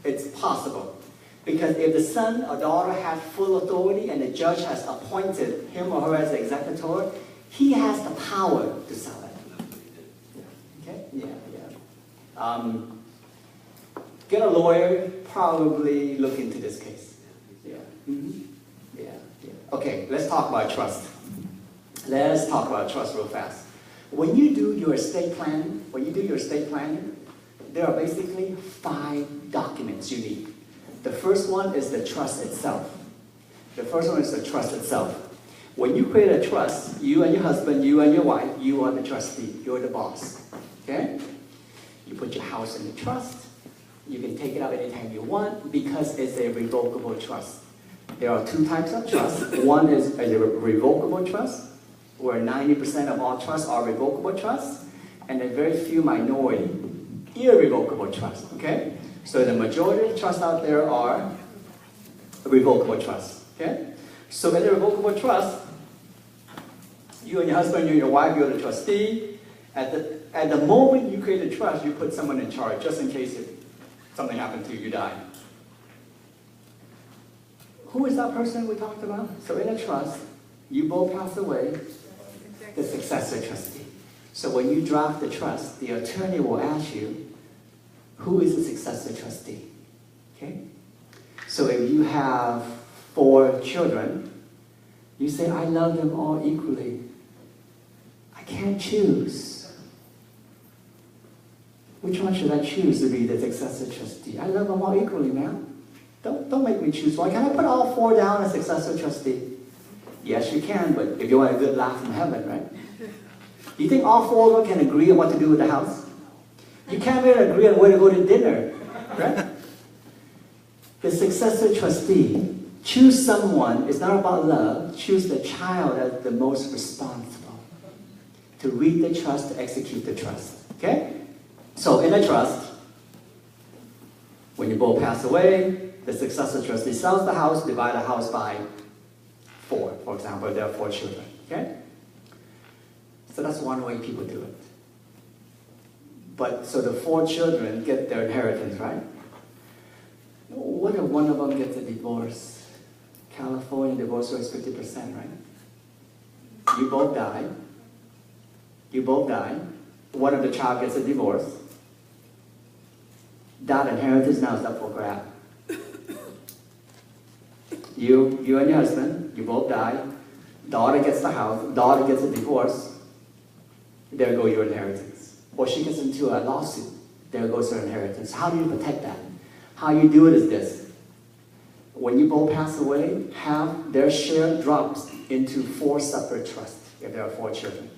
It's possible. Because if the son or daughter has full authority and the judge has appointed him or her as the executor, he has the power to sell it. Okay? Yeah. Get a lawyer, probably look into this case. Yeah. Mhm. Yeah. Okay, let's talk about trust. Let's talk about trust real fast. When you do your estate planning, there are basically 5 documents you need. The first one is the trust itself. When you create a trust, you and your husband, you and your wife, you are the trustee. You're the boss. Okay? You put your house in the trust. You can take it out anytime you want because it's a revocable trust. There are 2 types of trust. One is a revocable trust, where 90% of all trusts are revocable trusts, and a very few minority irrevocable trusts. Okay? So the majority of trusts out there are revocable trusts. Okay? So in a revocable trust, you and your husband, you and your wife, you're the trustee. At the moment you create a trust, you put someone in charge, just in case if something happened to you, you die. Who is that person we talked about? So in a trust, you both pass away, the successor trustee. So when you draft the trust, the attorney will ask you, who is the successor trustee? Okay? So if you have 4 children, you say, I love them all equally. I can't choose. Which one should I choose to be the successor trustee? I love them all equally, man. Don't make me choose one. Can I put all 4 down as successor trustee? Yes, you can, but if you want a good laugh from heaven, right? Do you think all 4 of them can agree on what to do with the house? You can't even agree on where to go to dinner, right? The successor trustee, choose someone. It's not about love. Choose the child as the most responsible to read the trust, to execute the trust. Okay? So in a trust, when you both pass away, the successor trustee sells the house, divide the house by 4, for example. There are 4 children. Okay? So that's one way people do it. But so the 4 children get their inheritance, right? What if one of them gets a divorce? California divorce rate is 50%, right? You both die. One of the child gets a divorce. That inheritance now is up for grab. You and your husband, you both die. Daughter gets the house. Daughter gets a divorce. There go your inheritance. Or she gets into a lawsuit. There goes her inheritance. How do you protect that? How you do it is this. When you both pass away, half their share drops into 4 separate trusts, if there are 4 children.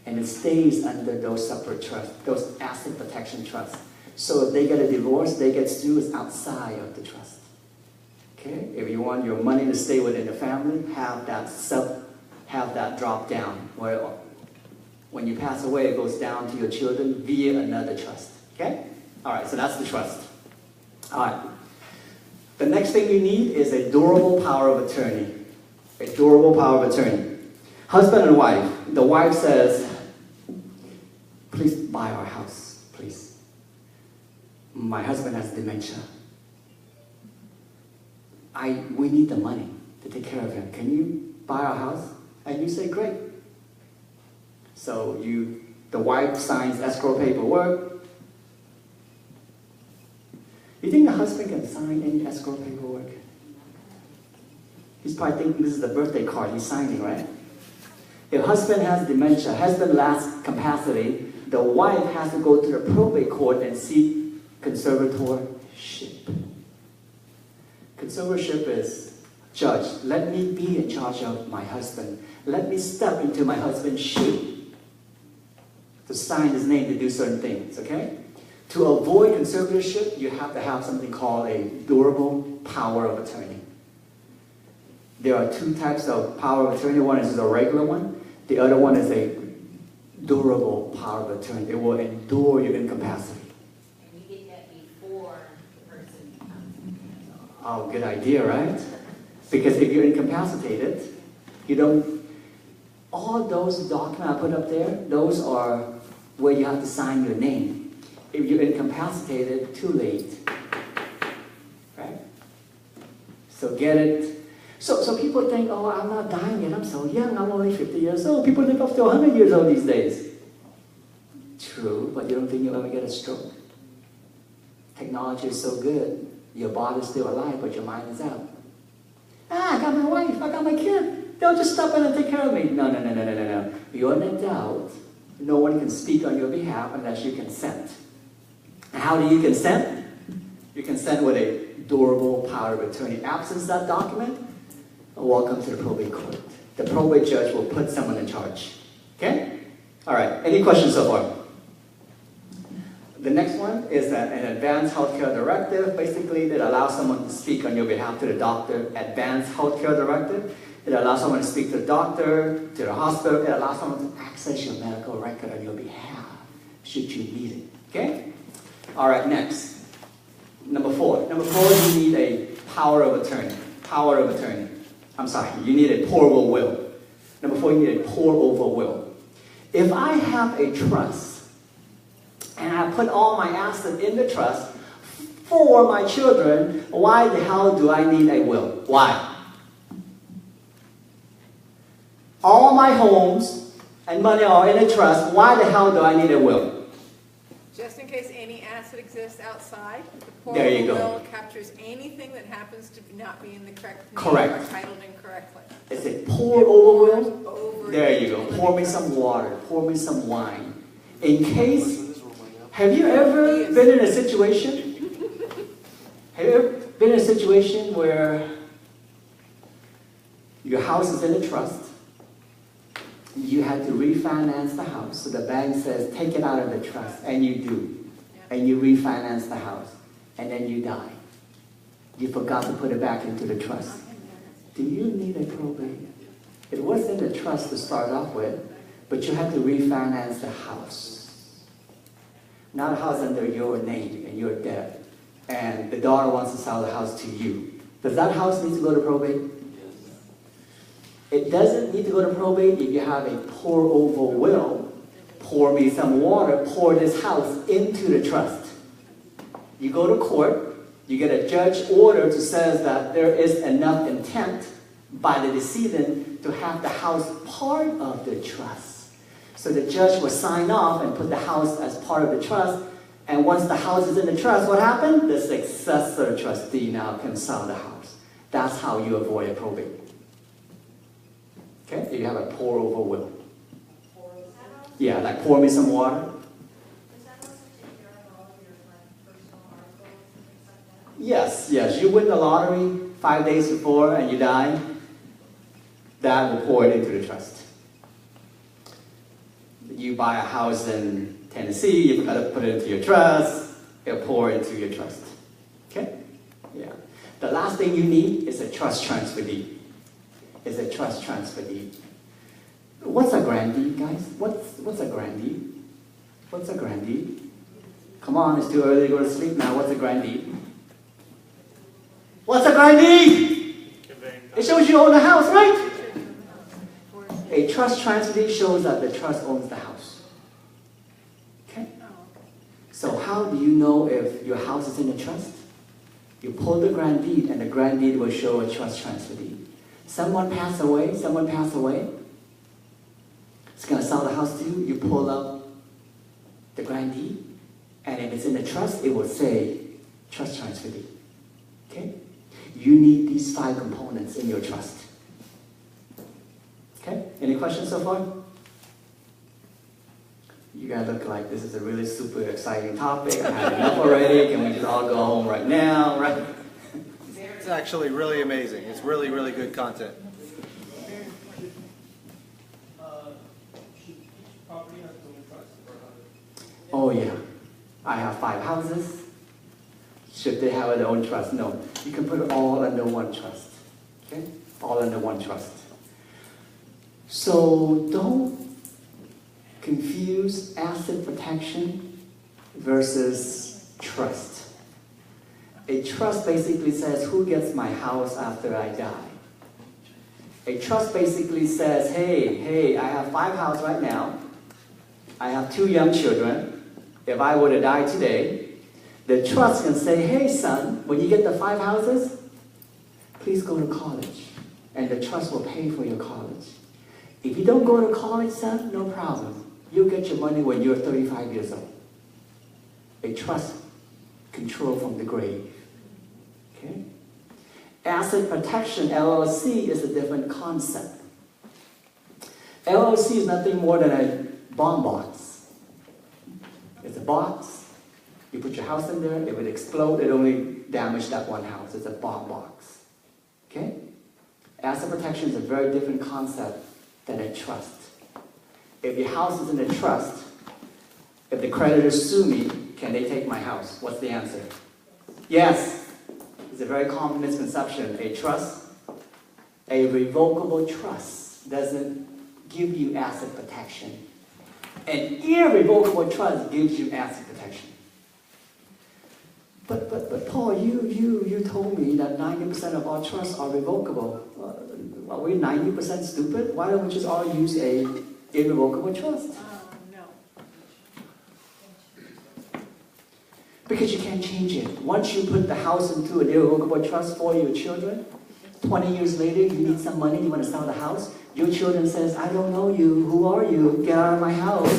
And it stays under those separate trusts, those asset protection trusts. So if they get a divorce, they get sued outside of the trust. Okay? If you want your money to stay within the family, have that drop down. Where when you pass away, it goes down to your children via another trust. Okay? All right, so that's the trust. All right. The next thing you need is a durable power of attorney. A durable power of attorney. Husband and wife. The wife says, please buy our house, please. My husband has dementia. We need the money to take care of him. Can you buy our house? And you say, great. So the wife signs escrow paperwork. You think the husband can sign any escrow paperwork? He's probably thinking this is the birthday card he's signing, right? If husband has dementia, husband lacks capacity, the wife has to go to the probate court and seek conservatorship. Conservatorship is Judge, let me be in charge of my husband. Let me step into my husband's shoe to sign his name to do certain things, okay? To avoid conservatorship, you have to have something called a durable power of attorney. There are two types of power of attorney. One is a regular one. The other one is a durable power of attorney. It will endure your incapacity. And you get that before the person becomes. Oh, good idea, right? Because if you're incapacitated, you don't, all those documents I put up there, those are where you have to sign your name. If you're incapacitated, too late. Right? So get it. So people think, oh, I'm not dying yet, I'm so young, I'm only 50 years old. People live up to 100 years old these days. True, but you don't think you'll ever get a stroke. Technology is so good, your body's still alive, but your mind is out. I got my wife, I got my kid. They'll just stop in and take care of me. No. You're in a doubt. No one can speak on your behalf unless you consent. And how do you consent? You consent with a durable power of attorney. Absence that document, welcome to the probate court. The probate judge will put someone in charge. Okay? All right. Any questions so far? The next one is that an advanced healthcare directive, basically that allows someone to speak on your behalf to the doctor. Advanced healthcare directive, it allows someone to speak to the doctor, to the hospital. It allows someone to access your medical record on your behalf, should you need it. Okay? All right, next. Number 4. Number 4, you need a power of attorney. Power of attorney. I'm sorry, you need a pour-over will. Number 4, you need a pour-over will. If I have a trust, and I put all my assets in the trust for my children, why the hell do I need a will? Why? All my homes and money are in a trust. Why the hell do I need a will? Just in case any asset exists outside, the There you portable go. will captures anything that happens to not be in the correct name Correct. or titled incorrectly. It's a pour-over will. Over There you go. Pour me some water. Pour me some wine. In case, have you ever been in a situation? Have you ever been in a situation where your house is in a trust? You had to refinance the house, so the bank says, take it out of the trust, and you do. And you refinance the house, and then you die. You forgot to put it back into the trust. Do you need a probate? It was in the trust to start off with, but you had to refinance the house. Now the house under your name, and you're dead. And the daughter wants to sell the house to you. Does that house need to go to probate? It doesn't need to go to probate if you have a pour-over will. Pour me some water, pour this house into the trust. You go to court, you get a judge order to says that there is enough intent by the decedent to have the house part of the trust. So the judge will sign off and put the house as part of the trust. And once the house is in the trust, what happened? The successor trustee now can sell the house. That's how you avoid a probate. Okay? If you have a pour-over will. Yeah, like pour me some water. Does that also take care of all your personal articles and things like that? Yes. You win the lottery 5 days before and you die, that will pour it into the trust. You buy a house in Tennessee, you've got to put it into your trust, it'll pour into your trust. Okay? Yeah. The last thing you need is a trust transfer deed. Is a trust transfer deed. What's a grand deed, guys? What's a grand deed? What's a grand deed? Come on, it's too early to go to sleep now. What's a grand deed? What's a grand deed? It shows you own the house, right? A trust transfer deed shows that the trust owns the house. Okay? So how do you know if your house is in a trust? You pull the grand deed and the grand deed will show a trust transfer deed. Someone passed away, it's going to sell the house to you, you pull up the grand deed, and if it's in the trust, it will say trust transfer deed. Okay? You need these 5 components in your trust. Okay? Any questions so far? You guys look like this is a really super exciting topic. I had enough already. Can we just all go home right now, right? It's actually really amazing. It's really, really good content. Oh yeah, I have 5 houses. Should they have their own trust? No, you can put it all under one trust. Okay, all under one trust. So don't confuse asset protection versus trust. A trust basically says who gets my house after I die. A trust basically says, hey, I have 5 houses right now. I have 2 young children. If I were to die today, the trust can say, hey son, when you get the 5 houses, please go to college. And the trust will pay for your college. If you don't go to college, son, no problem. You'll get your money when you're 35 years old. A trust control from the grave. Okay? Asset protection, LLC, is a different concept. LLC is nothing more than a bond box. It's a box. You put your house in there, it would explode, it only damaged that one house. It's a bond box. Okay? Asset protection is a very different concept than a trust. If your house is in a trust, if the creditors sue me, can they take my house? What's the answer? Yes. It's a very common misconception. A trust, a revocable trust, doesn't give you asset protection. An irrevocable trust gives you asset protection. But Paul, you told me that 90% of our trusts are revocable. Are we 90% stupid? Why don't we just all use a irrevocable trust? No. Because you can't change it. Once you put the house into an irrevocable trust for your children, 20 years later, you need some money, you want to sell the house, your children says, I don't know you, who are you, get out of my house.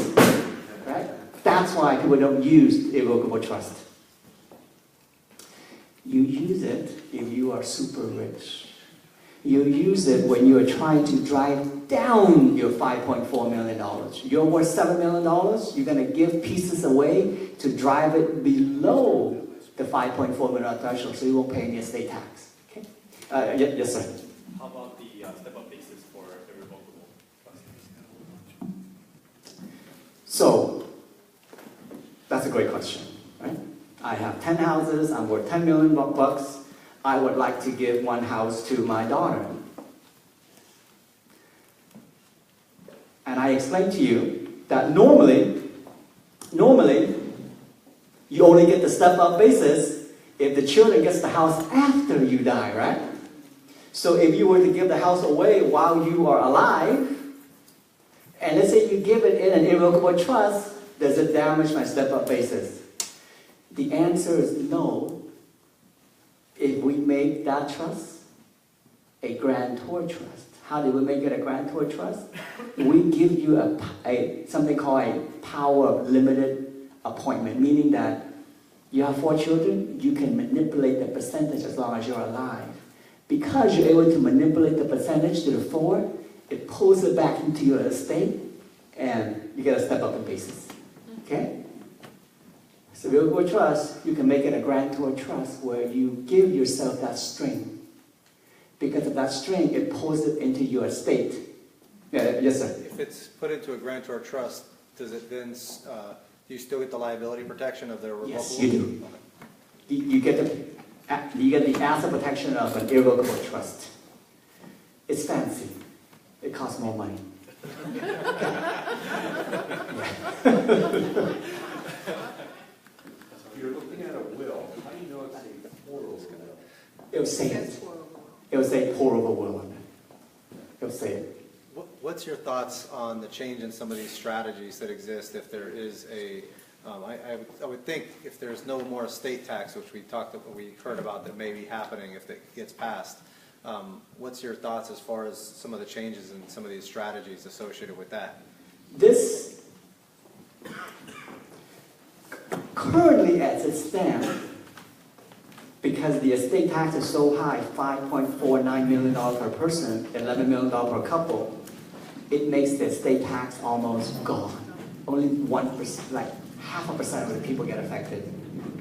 Right? That's why people don't use irrevocable trust. You use it if you are super rich. You use it when you are trying to drive down your $5.4 million. You're worth $7 million, you're going to give pieces away to drive it below the $5.4 million threshold, so you won't pay any estate tax. Okay? Yes, sir. How about the step-up basis for irrevocable trusts? So, that's a great question, right? I have 10 houses, I'm worth $10 million bucks. I would like to give 1 house to my daughter. And I explained to you that normally, you only get the step-up basis if the children gets the house after you die, right? So if you were to give the house away while you are alive, and let's say you give it in an irrevocable trust, does it damage my step-up basis? The answer is no. If we make that trust a grantor trust. How do we make it a grantor trust? We give you something called a power of limited appointment, meaning that you have 4 children, you can manipulate the percentage as long as you're alive. Because you're able to manipulate the percentage to the 4, it pulls it back into your estate, and you get a step up in basis. Okay? So irrevocable trust, you can make it a grantor trust where you give yourself that string. Because of that string, it pulls it into your estate. Yeah, yes, sir. If it's put into a grantor trust, does it then, do you still get the liability protection of the revocable? Yes, you do. You get the asset protection of an irrevocable trust. It's fancy. It costs more money. You're looking at a will. How do you know it's a portable will? It'll say it. It'll say pourable will on it. It'll say it. What's your thoughts on the change in some of these strategies that exist if there is a, I would think if there's no more estate tax, which we heard about that may be happening if it gets passed, what's your thoughts as far as some of the changes in some of these strategies associated with that? This, currently as it stands, because the estate tax is so high, $5.49 million per person, $11 million per couple, it makes the estate tax almost gone. Only 1%, like 0.5% of the people get affected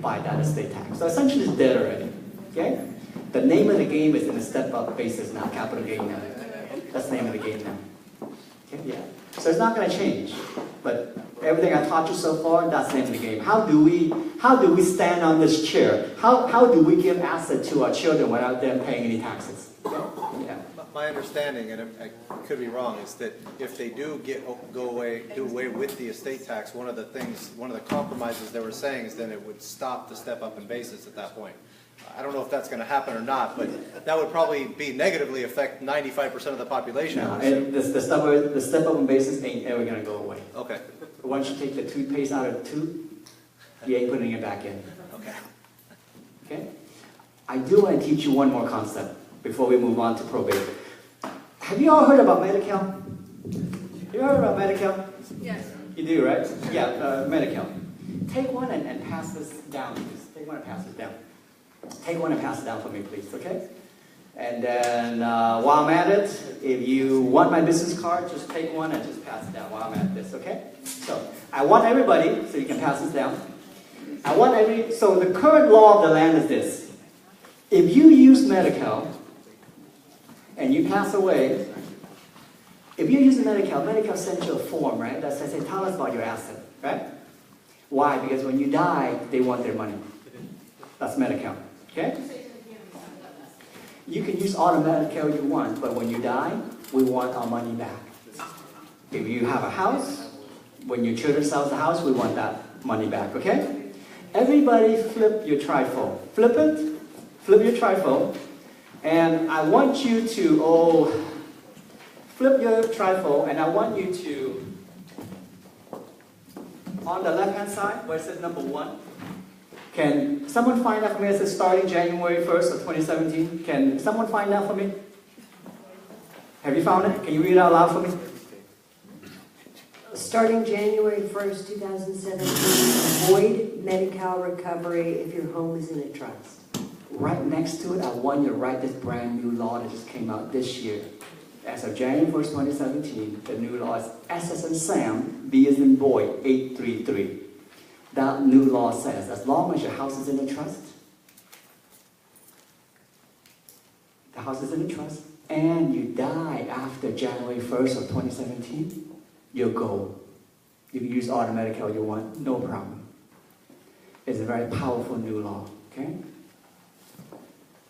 by that estate tax. So essentially it's dead already, okay? The name of the game is in a step-up basis now, capital gain now. That's the name of the game now. Okay, yeah. So it's not going to change. But everything I taught you so far, that's the name of the game. How do we stand on this chair? How do we give asset to our children without them paying any taxes? Yeah. My understanding, and I could be wrong, is that if they do do away with the estate tax, one of the compromises they were saying is then it would stop the step up in basis at that point. I don't know if that's going to happen or not, but that would probably negatively affect 95% of the population. No, and the step up in basis ain't ever going to go away. Okay. Once you take the toothpaste out of the tube, you ain't putting it back in. Okay. Okay? I do want to teach you one more concept before we move on to probate. Have you all heard about Medi-Cal? You heard about Medi-Cal? Yes. You do, right? Yeah, Medi-Cal. Take one and pass this down, please. Take one and pass it down. Take one and pass it down for me, please, okay? And then while I'm at it, if you want my business card, just take one and just pass it down while I'm at this, okay? So I want everybody, so you can pass this down. So the current law of the land is this. If you use Medi-Cal and you pass away, if you use Medi-Cal sends you a form, right? That says, hey, tell us about your asset, right? Why? Because when you die, they want their money. That's Medi-Cal, okay? You can use all the Medi-Cal you want, but when you die, we want our money back. If you have a house, when your children sell the house, we want that money back, okay? Everybody flip your trifold. Flip it, flip your trifold, and I want you to, flip your trifold, and I want you to, on the left-hand side, where it says number 1, can someone find that for me? It says starting January 1st of 2017. Can someone find that for me? Have you found it? Can you read it out loud for me? Starting January 1st, 2017, avoid Medi-Cal recovery if your home is in a trust. Right next to it, I want you to write this brand new law that just came out this year. As of January 1st, 2017, the new law is S as in Sam, B as in boy, 833. That new law says, as long as your house is in a trust, the house is in a trust, and you die after January 1st of 2017, you'll go. You can use all the Medi-Cal you want, no problem. It's a very powerful new law, okay?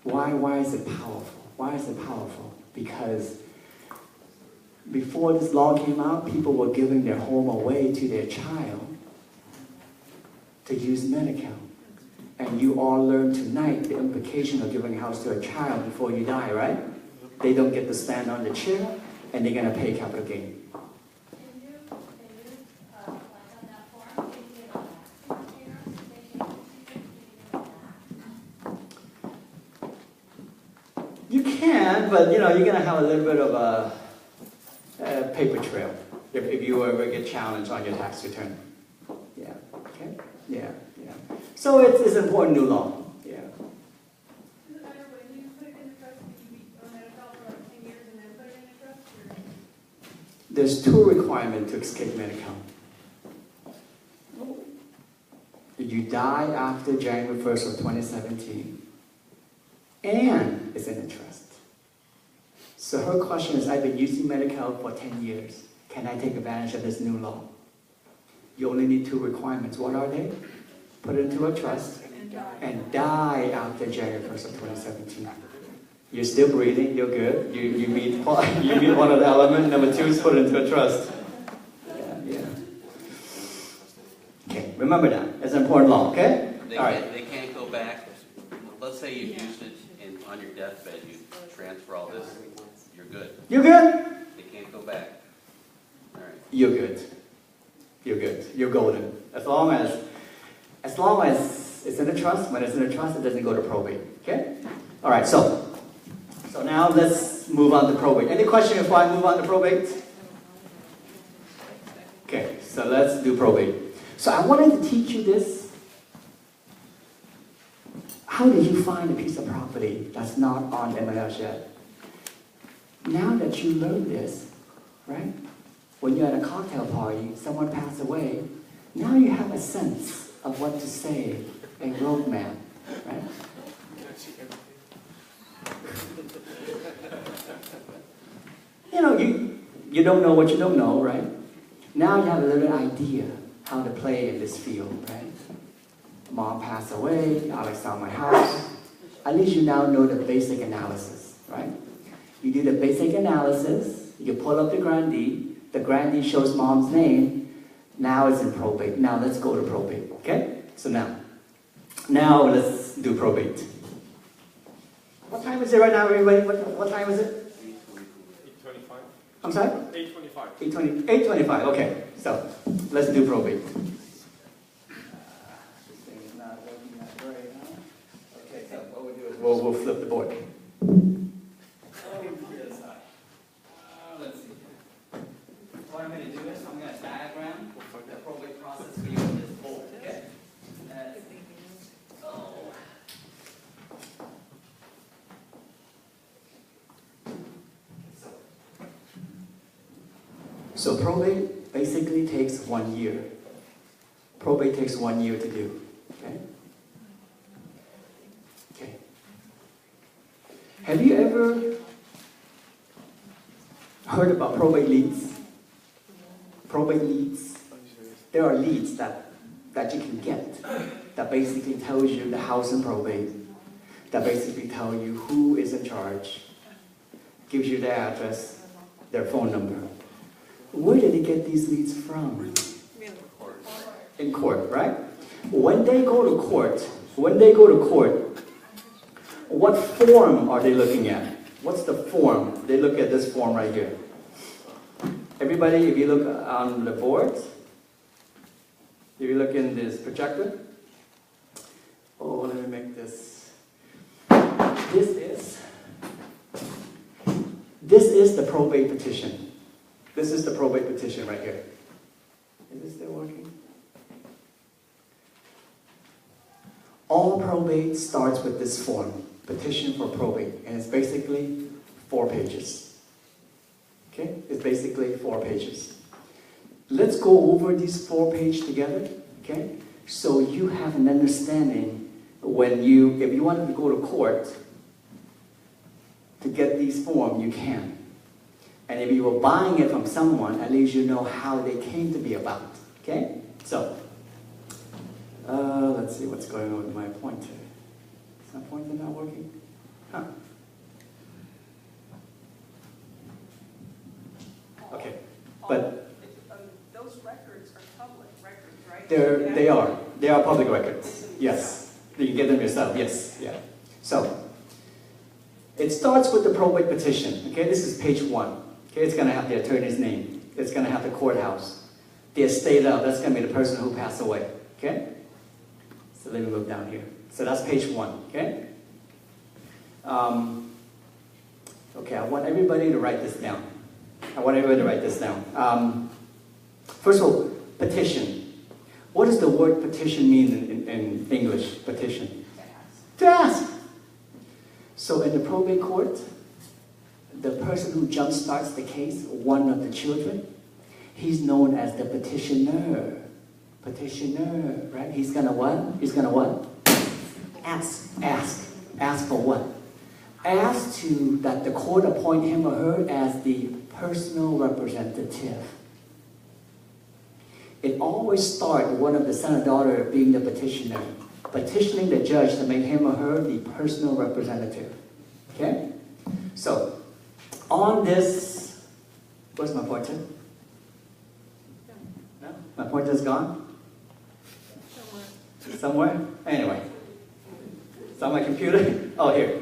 Why is it powerful? Why is it powerful? Because before this law came out, people were giving their home away to their child to use Medi-Cal. And you all learned tonight the implication of giving a house to a child before you die, right? They don't get to stand on the chair, and they're going to pay capital gain. Can you like on that form, can you get all that? You can, but you're going to have a little bit of a paper trail if you ever get challenged on your tax return. Yeah, okay? Yeah. So it's an important new law. Yeah. Does it matter when you put it in the trust, can you be on Medi-Cal for like 10 years and then put it in the trust? Or? There's 2 requirements to escape Medi-Cal. If you die after January 1st of 2017, and it's in the trust. So her question is, I've been using Medi-Cal for 10 years. Can I take advantage of this new law? You only need 2 requirements. What are they? Put it into a trust and die after January 1st of 2017. You're still breathing, you're good. You meet one of the elements. Number 2 is put it into a trust. Yeah. Okay, remember that. It's an important law, okay? All right. They can't go back. Let's say you used it and on your deathbed you transfer all this. You're good. You're good? They can't go back. All right. You're good. You're good. You're golden. As long as it's in a trust, when it's in a trust, it doesn't go to probate. Okay? All right, so now let's move on to probate. Any question before I move on to probate? Okay, so let's do probate. So I wanted to teach you this. How did you find a piece of property that's not on MLS yet? Now that you learned this, right? When you're at a cocktail party, someone passed away, now you have a sense of what to say, a roadmap, right? You know, you don't know what you don't know, right? Now you have a little idea how to play in this field, right? Mom passed away, Alex found my house. At least you now know the basic analysis, right? You do the basic analysis, you pull up the grandee shows mom's name, now it's in probate. Now let's go to probate, okay? So now let's do probate. What time is it right now, everybody? What time is it? 8:25. I'm sorry? 8:25. 8:25, okay. So, let's do probate. This thing is not working that great, huh? Okay, so what we'll do is we'll flip the board. Let's see. What I'm going to do is I'm going to diagram the probate process for you on this board, okay? So probate basically takes 1 year. Probate takes 1 year to do, okay? Okay. Have you ever heard about probate leads? Probate leads. There are leads that you can get that basically tells you the house in probate, that basically tell you who is in charge, gives you their address, their phone number. Where did they get these leads from? In court, right? When they go to court, what form are they looking at? What's the form? They look at this form right here. Everybody, if you look on the board, if you look in this projector, oh, let me make this. This is the probate petition. This is the probate petition right here. Is this still working? All probate starts with this form, petition for probate, and it's basically 4 pages. Okay? It's basically 4 pages. Let's go over these 4 pages together, okay? So you have an understanding if you want to go to court to get these forms, you can. And if you were buying it from someone, at least you know how they came to be about. Okay? So, let's see what's going on with my pointer. Is my pointer not working? Huh. Okay. But those records are public records, right? they are public records. Yes. You can get them yourself. Yes. Yeah. So, it starts with the probate petition. Okay? This is page 1. Okay, it's going to have the attorney's name. It's going to have the courthouse. The estate of, that's going to be the person who passed away. Okay? So let me move down here. So that's page 1. Okay? Okay, I want everybody to write this down. First of all, petition. What does the word petition mean in English? Petition. To ask. So in the probate court, the person who jumpstarts the case, one of the children, he's known as the petitioner. Petitioner, right? He's gonna what? He's gonna what? Ask. Ask for what? Ask that the court appoint him or her as the personal representative. It always starts with one of the son or daughter being the petitioner, petitioning the judge to make him or her the personal representative. Okay? So, on this, where's my pointer? No? My pointer's gone? Somewhere? Anyway. It's on my computer? Oh, here.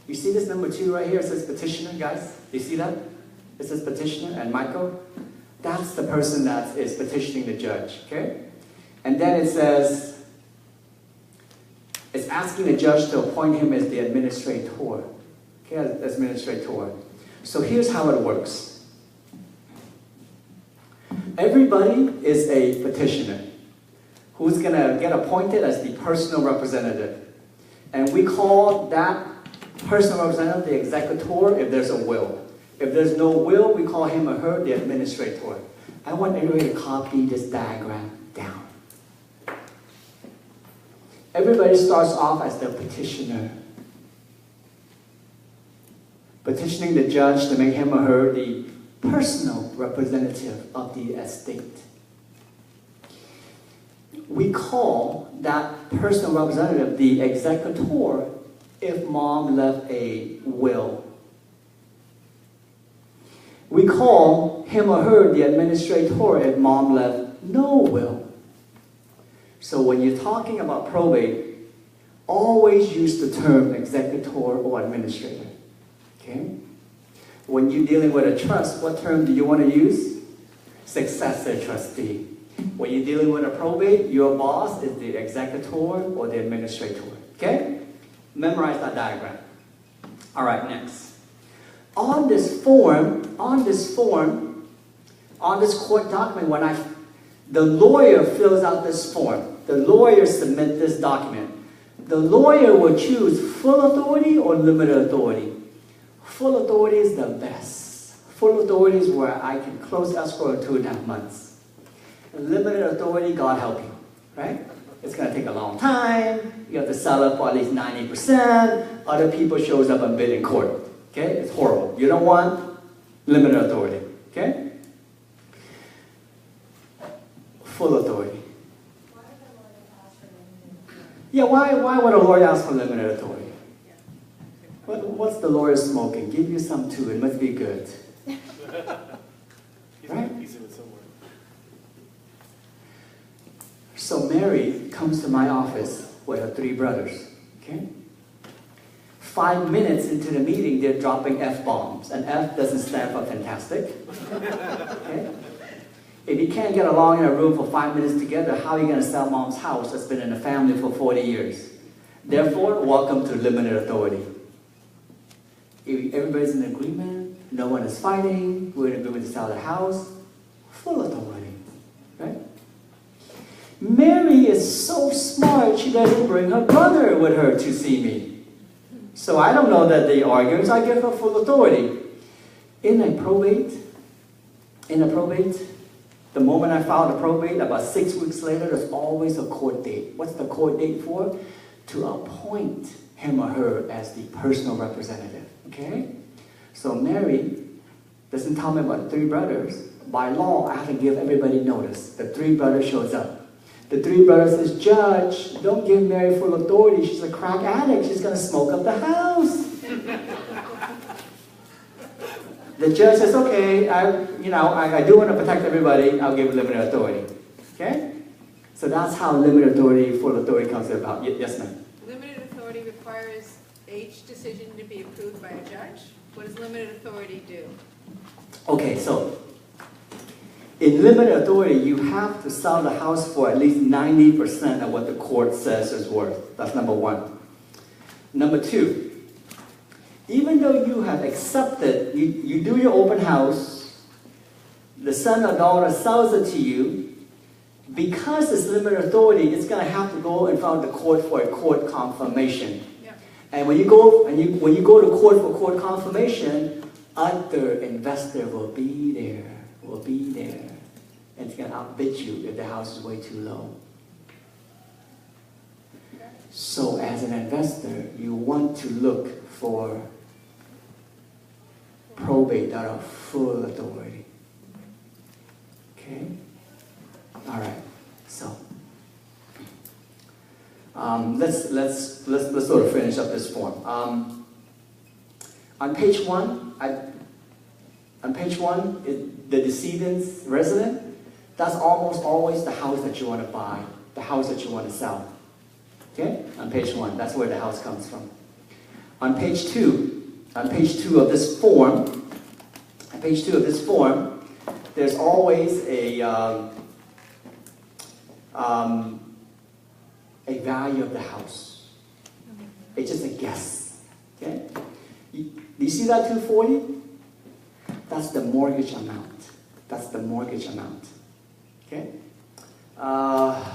You see this number 2 right here? It says petitioner, guys. Do you see that? It says petitioner and Michael. That's the person that is petitioning the judge, okay? And then it says, it's asking the judge to appoint him as the administrator. Okay, as administrator. So here's how it works. Everybody is a petitioner who's going to get appointed as the personal representative. And we call that personal representative the executor if there's a will. If there's no will, we call him or her the administrator. I want everybody to copy this diagram down. Everybody starts off as the petitioner, petitioning the judge to make him or her the personal representative of the estate. We call that personal representative the executor if mom left a will. We call him or her the administrator if mom left no will. So when you're talking about probate, always use the term executor or administrator. Okay? When you're dealing with a trust, what term do you want to use? Successor trustee. When you're dealing with a probate, your boss is the executor or the administrator. Okay? Memorize that diagram. All right, next. On this court document, the lawyer fills out this form. The lawyer submits this document. The lawyer will choose full authority or limited authority. Full authority is the best. Full authority is where I can close escrow in 2.5 months. Limited authority, God help you, right? It's going to take a long time. You have to sell it for at least 90%. Other people shows up and bid in court. Okay? It's horrible. You don't want limited authority. Okay? Full authority. Why would the lawyer ask for limited authority? Yeah, why would a lawyer ask for limited authority? What's the lawyer smoking? Give you some too. It must be good. Right? He's in it somewhere. So Mary comes to my office with her 3 brothers. Okay? 5 minutes into the meeting, they're dropping F-bombs. And F doesn't stand for fantastic. Okay? If you can't get along in a room for 5 minutes together, how are you going to sell mom's house that's been in the family for 40 years? Therefore, welcome to limited authority. If everybody's in agreement, no one is fighting, we're in agreement to sell the house, full authority. Right? Mary is so smart, she doesn't bring her brother with her to see me. So I don't know that they argue, so I give her full authority. In a probate, the moment I file the probate, about 6 weeks later, there's always a court date. What's the court date for? To appoint him or her as the personal representative. Okay? So Mary doesn't tell me about the 3 brothers. By law, I have to give everybody notice. The 3 brothers shows up. The 3 brothers says, Judge, don't give Mary full authority. She's a crack addict. She's going to smoke up the house. The judge says, okay, I do want to protect everybody. I'll give limited authority. Okay? So that's how limited authority, full authority comes about. Yes, ma'am? Limited authority requires each decision to be approved by a judge. What does limited authority do? Okay, so in limited authority, you have to sell the house for at least 90% of what the court says is worth. That's number 1. Number 2, even though you have accepted, you do your open house, the son or daughter sells it to you, because it's limited authority, it's going to have to go in front of the court for a court confirmation. Yeah. And when you go to court for court confirmation, other investor will be there. And it's going to outbid you if the house is way too low. So as an investor, you want to look for probate that are full authority. Okay? All right. So let's sort of finish up this form. On page 1, the decedent's resident. That's almost always the house that you want to buy, the house that you want to sell. Okay? On page 1, that's where the house comes from. On page 2 of this form, there's always a value of the house. It's just a guess. Okay? Do you see that 240? That's the mortgage amount. Okay?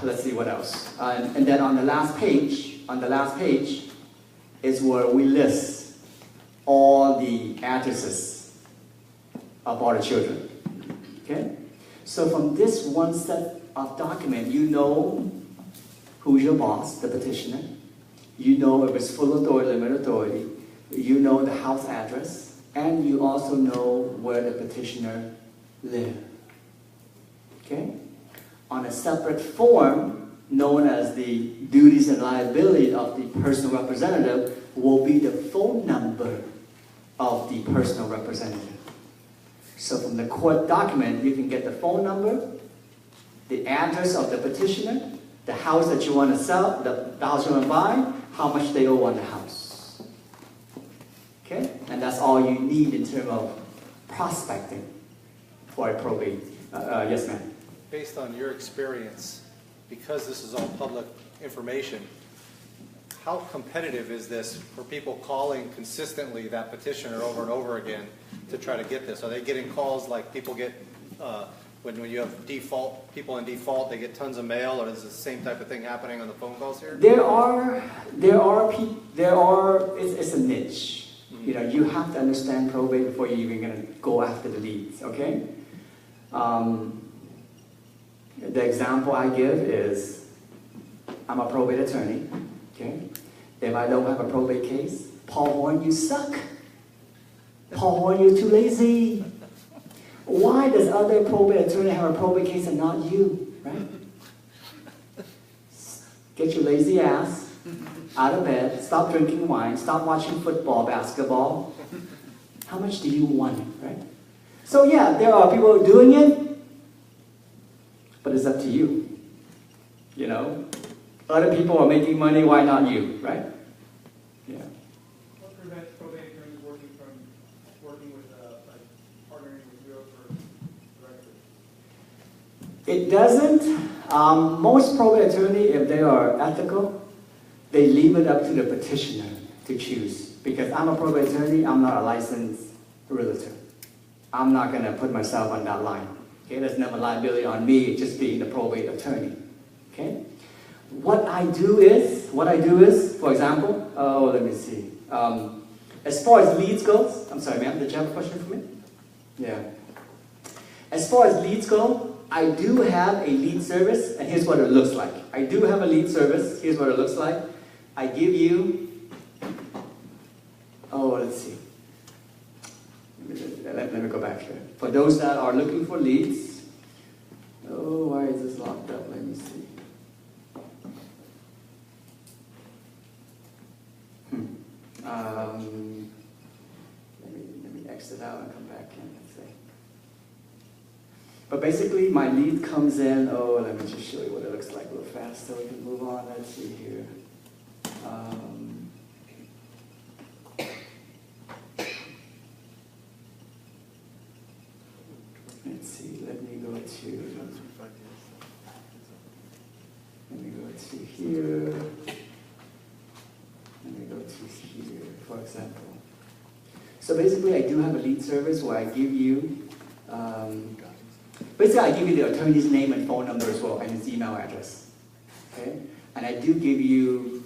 Let's see what else. And then on the last page is where we list all the addresses of all the children. Okay? So from this one set of document, you know who's your boss, the petitioner. You know if it's full authority, limited authority. You know the house address, and you also know where the petitioner lives. Okay? On a separate form, known as the duties and liability of the personal representative, will be the phone number of the personal representative. So from the court document, you can get the phone number, the address of the petitioner, the house that you want to sell, the house you want to buy, how much they owe on the house. Okay? And that's all you need in terms of prospecting for a probate. Yes, ma'am. Based on your experience, because this is all public information, how competitive is this for people calling consistently that petitioner over and over again to try to get this? Are they getting calls like people get when you have people in default, they get tons of mail, or is the same type of thing happening on the phone calls here? It's a niche. You know, you have to understand probate before you're even going to go after the leads, okay? The example I give is, I'm a probate attorney, okay? If I don't have a probate case, Paul Horn, you suck. Paul Horn, you're too lazy. Why does other probate attorney have a probate case and not you, right? Get your lazy ass out of bed, stop drinking wine, stop watching football, basketball. How much do you want it, right? So yeah, there are people doing it, but it's up to you. You know? Other people are making money, why not you, right? Yeah. What prevents probate attorneys working with, like, partnering with realtor directly? It doesn't. Most probate attorneys, if they are ethical, they leave it up to the petitioner to choose. Because I'm a probate attorney, I'm not a licensed realtor. I'm not going to put myself on that line. Okay, there's never liability on me just being the probate attorney. Okay? What I do is, for example, let me see. As far as leads goes, I'm sorry, ma'am, did you have a question for me? Yeah. As far as leads go, I do have a lead service, and here's what it looks like. I do have a lead service, here's what it looks like. I give you, let's see. Let me go back here. For those that are looking for leads, why is this locked up? Let me see. Let me exit out and come back in. Let's see. But basically, my lead comes in. Let me just show you what it looks like real fast so we can move on. Let's see here. Let's see. Let me go to here. Let me go to here, for example. So basically, I do have a lead service where I give you, I give you the attorney's name and phone number as well, and his email address. Okay? And I do give you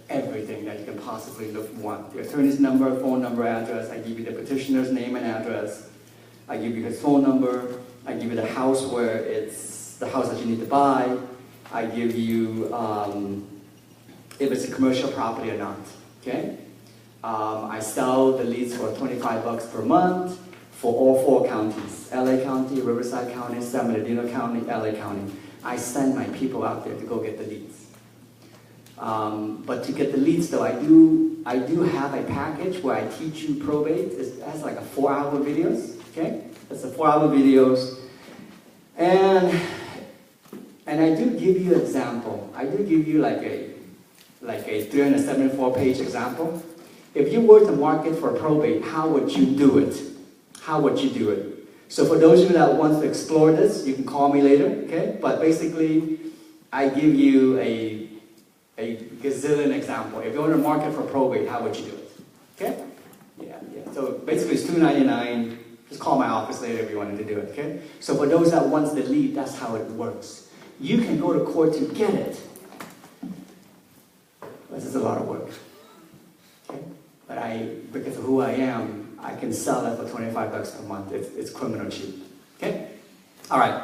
everything that you can possibly want. The attorney's number, phone number, address. I give you the petitioner's name and address. I give you his phone number. I give you the house where it's the house that you need to buy. I give you if it's a commercial property or not. Okay? I sell the leads for $25 per month for all 4 counties: LA County, Riverside County, San Bernardino County, LA County. I send my people out there to go get the leads. But to get the leads, though, I do have a package where I teach you probate. It has like a 4-hour videos. Okay, it's a 4-hour videos, and I do give you an example. I do give you like a 374-page example. If you were to market for probate, how would you do it? How would you do it? So for those of you that want to explore this, you can call me later, okay? But basically, I give you a gazillion example. If you want to market for probate, how would you do it? Okay? Yeah. So basically, it's $2.99. Just call my office later if you wanted to do it, okay? So for those that want the lead, that's how it works. You can go to court to get it. This is a lot of work. Okay? But because of who I am, I can sell it for $25 per month. It's criminal cheap. Okay? All right.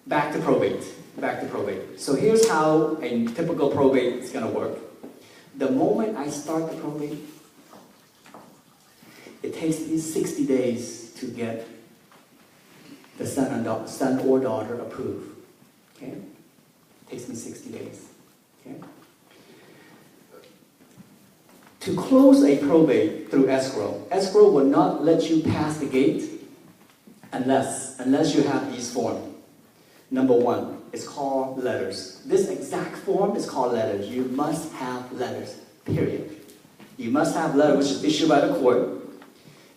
Back to probate. back to probate. So here's how a typical probate is going to work. The moment I start the probate, it takes me 60 days to get the son or daughter approved. Okay? It takes me 60 days. Okay? To close a probate through escrow, escrow will not let you pass the gate unless you have these forms. Number one, it's called letters. This exact form is called letters. You must have letters, period. You must have letters which is issued by the court.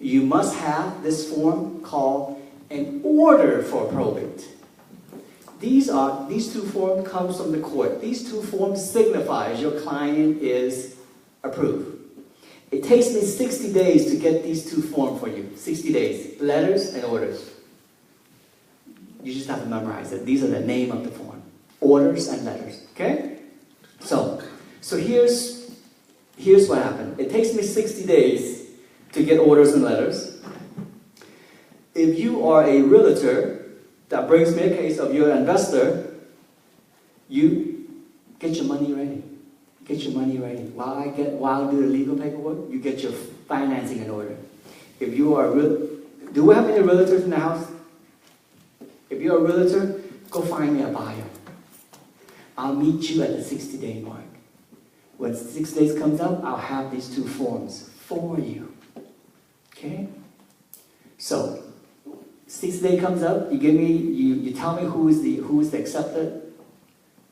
You must have this form called an order for probate. These two forms come from the court. These two forms signify your client is approved. It takes me 60 days to get these two forms for you. 60 days, letters and orders. You just have to memorize it. These are the name of the form. Orders and letters, okay? So here's what happened. It takes me 60 days to get orders and letters. If you are a realtor, that brings me a case of you're an investor, you get your money ready. Get your money ready. While I do the legal paperwork, you get your financing in order. If you are do we have any realtors in the house? If you're a realtor, go find me a buyer. I'll meet you at the 60-day mark. When 6 days comes up, I'll have these two forms for you. Okay? So, 6th day comes up, you tell me who is the accepted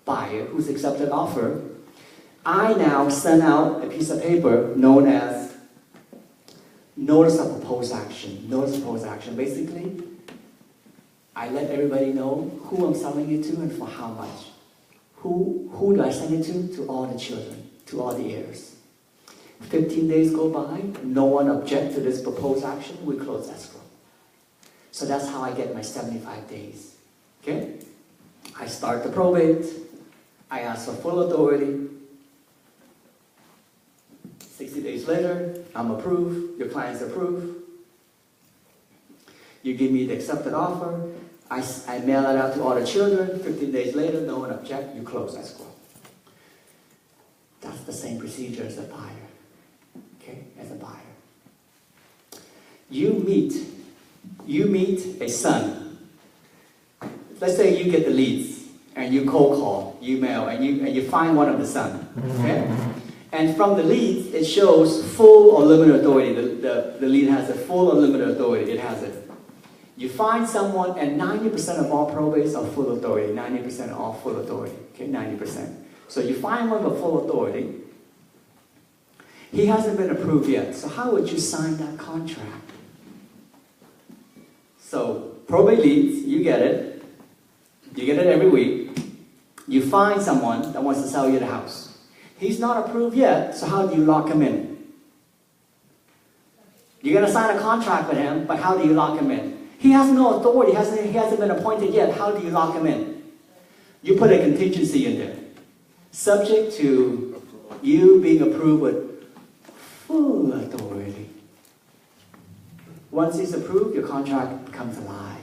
buyer, who's the accepted offer. I now send out a piece of paper known as Notice of Proposed Action. Notice of Proposed Action. Basically, I let everybody know who I'm selling it to and for how much. Who do I send it to? To all the children, to all the heirs. 15 days go by, no one objects to this proposed action, we close escrow. So that's how I get my 75 days. Okay? I start the probate, I ask for full authority. 60 days later, I'm approved, your client's approved. You give me the accepted offer, I mail it out to all the children, 15 days later, no one objects, you close escrow. That's the same procedure as a buyer. Okay, as a buyer. You meet a son. Let's say you get the leads, and you cold call, you mail, and you find one of the son. Okay? And from the leads, it shows full or limited authority. The lead has a full or limited authority. It has it. You find someone, and 90% of all probates are full authority. 90% are all full authority. Okay, 90%. So you find one with full authority. He hasn't been approved yet. So how would you sign that contract? So probate leads, you get it. You get it every week. You find someone that wants to sell you the house. He's not approved yet, so how do you lock him in? You're going to sign a contract with him, but how do you lock him in? He has no authority. He hasn't been appointed yet. How do you lock him in? You put a contingency in there. Subject to you being approved with full authority. Once he's approved, your contract becomes alive.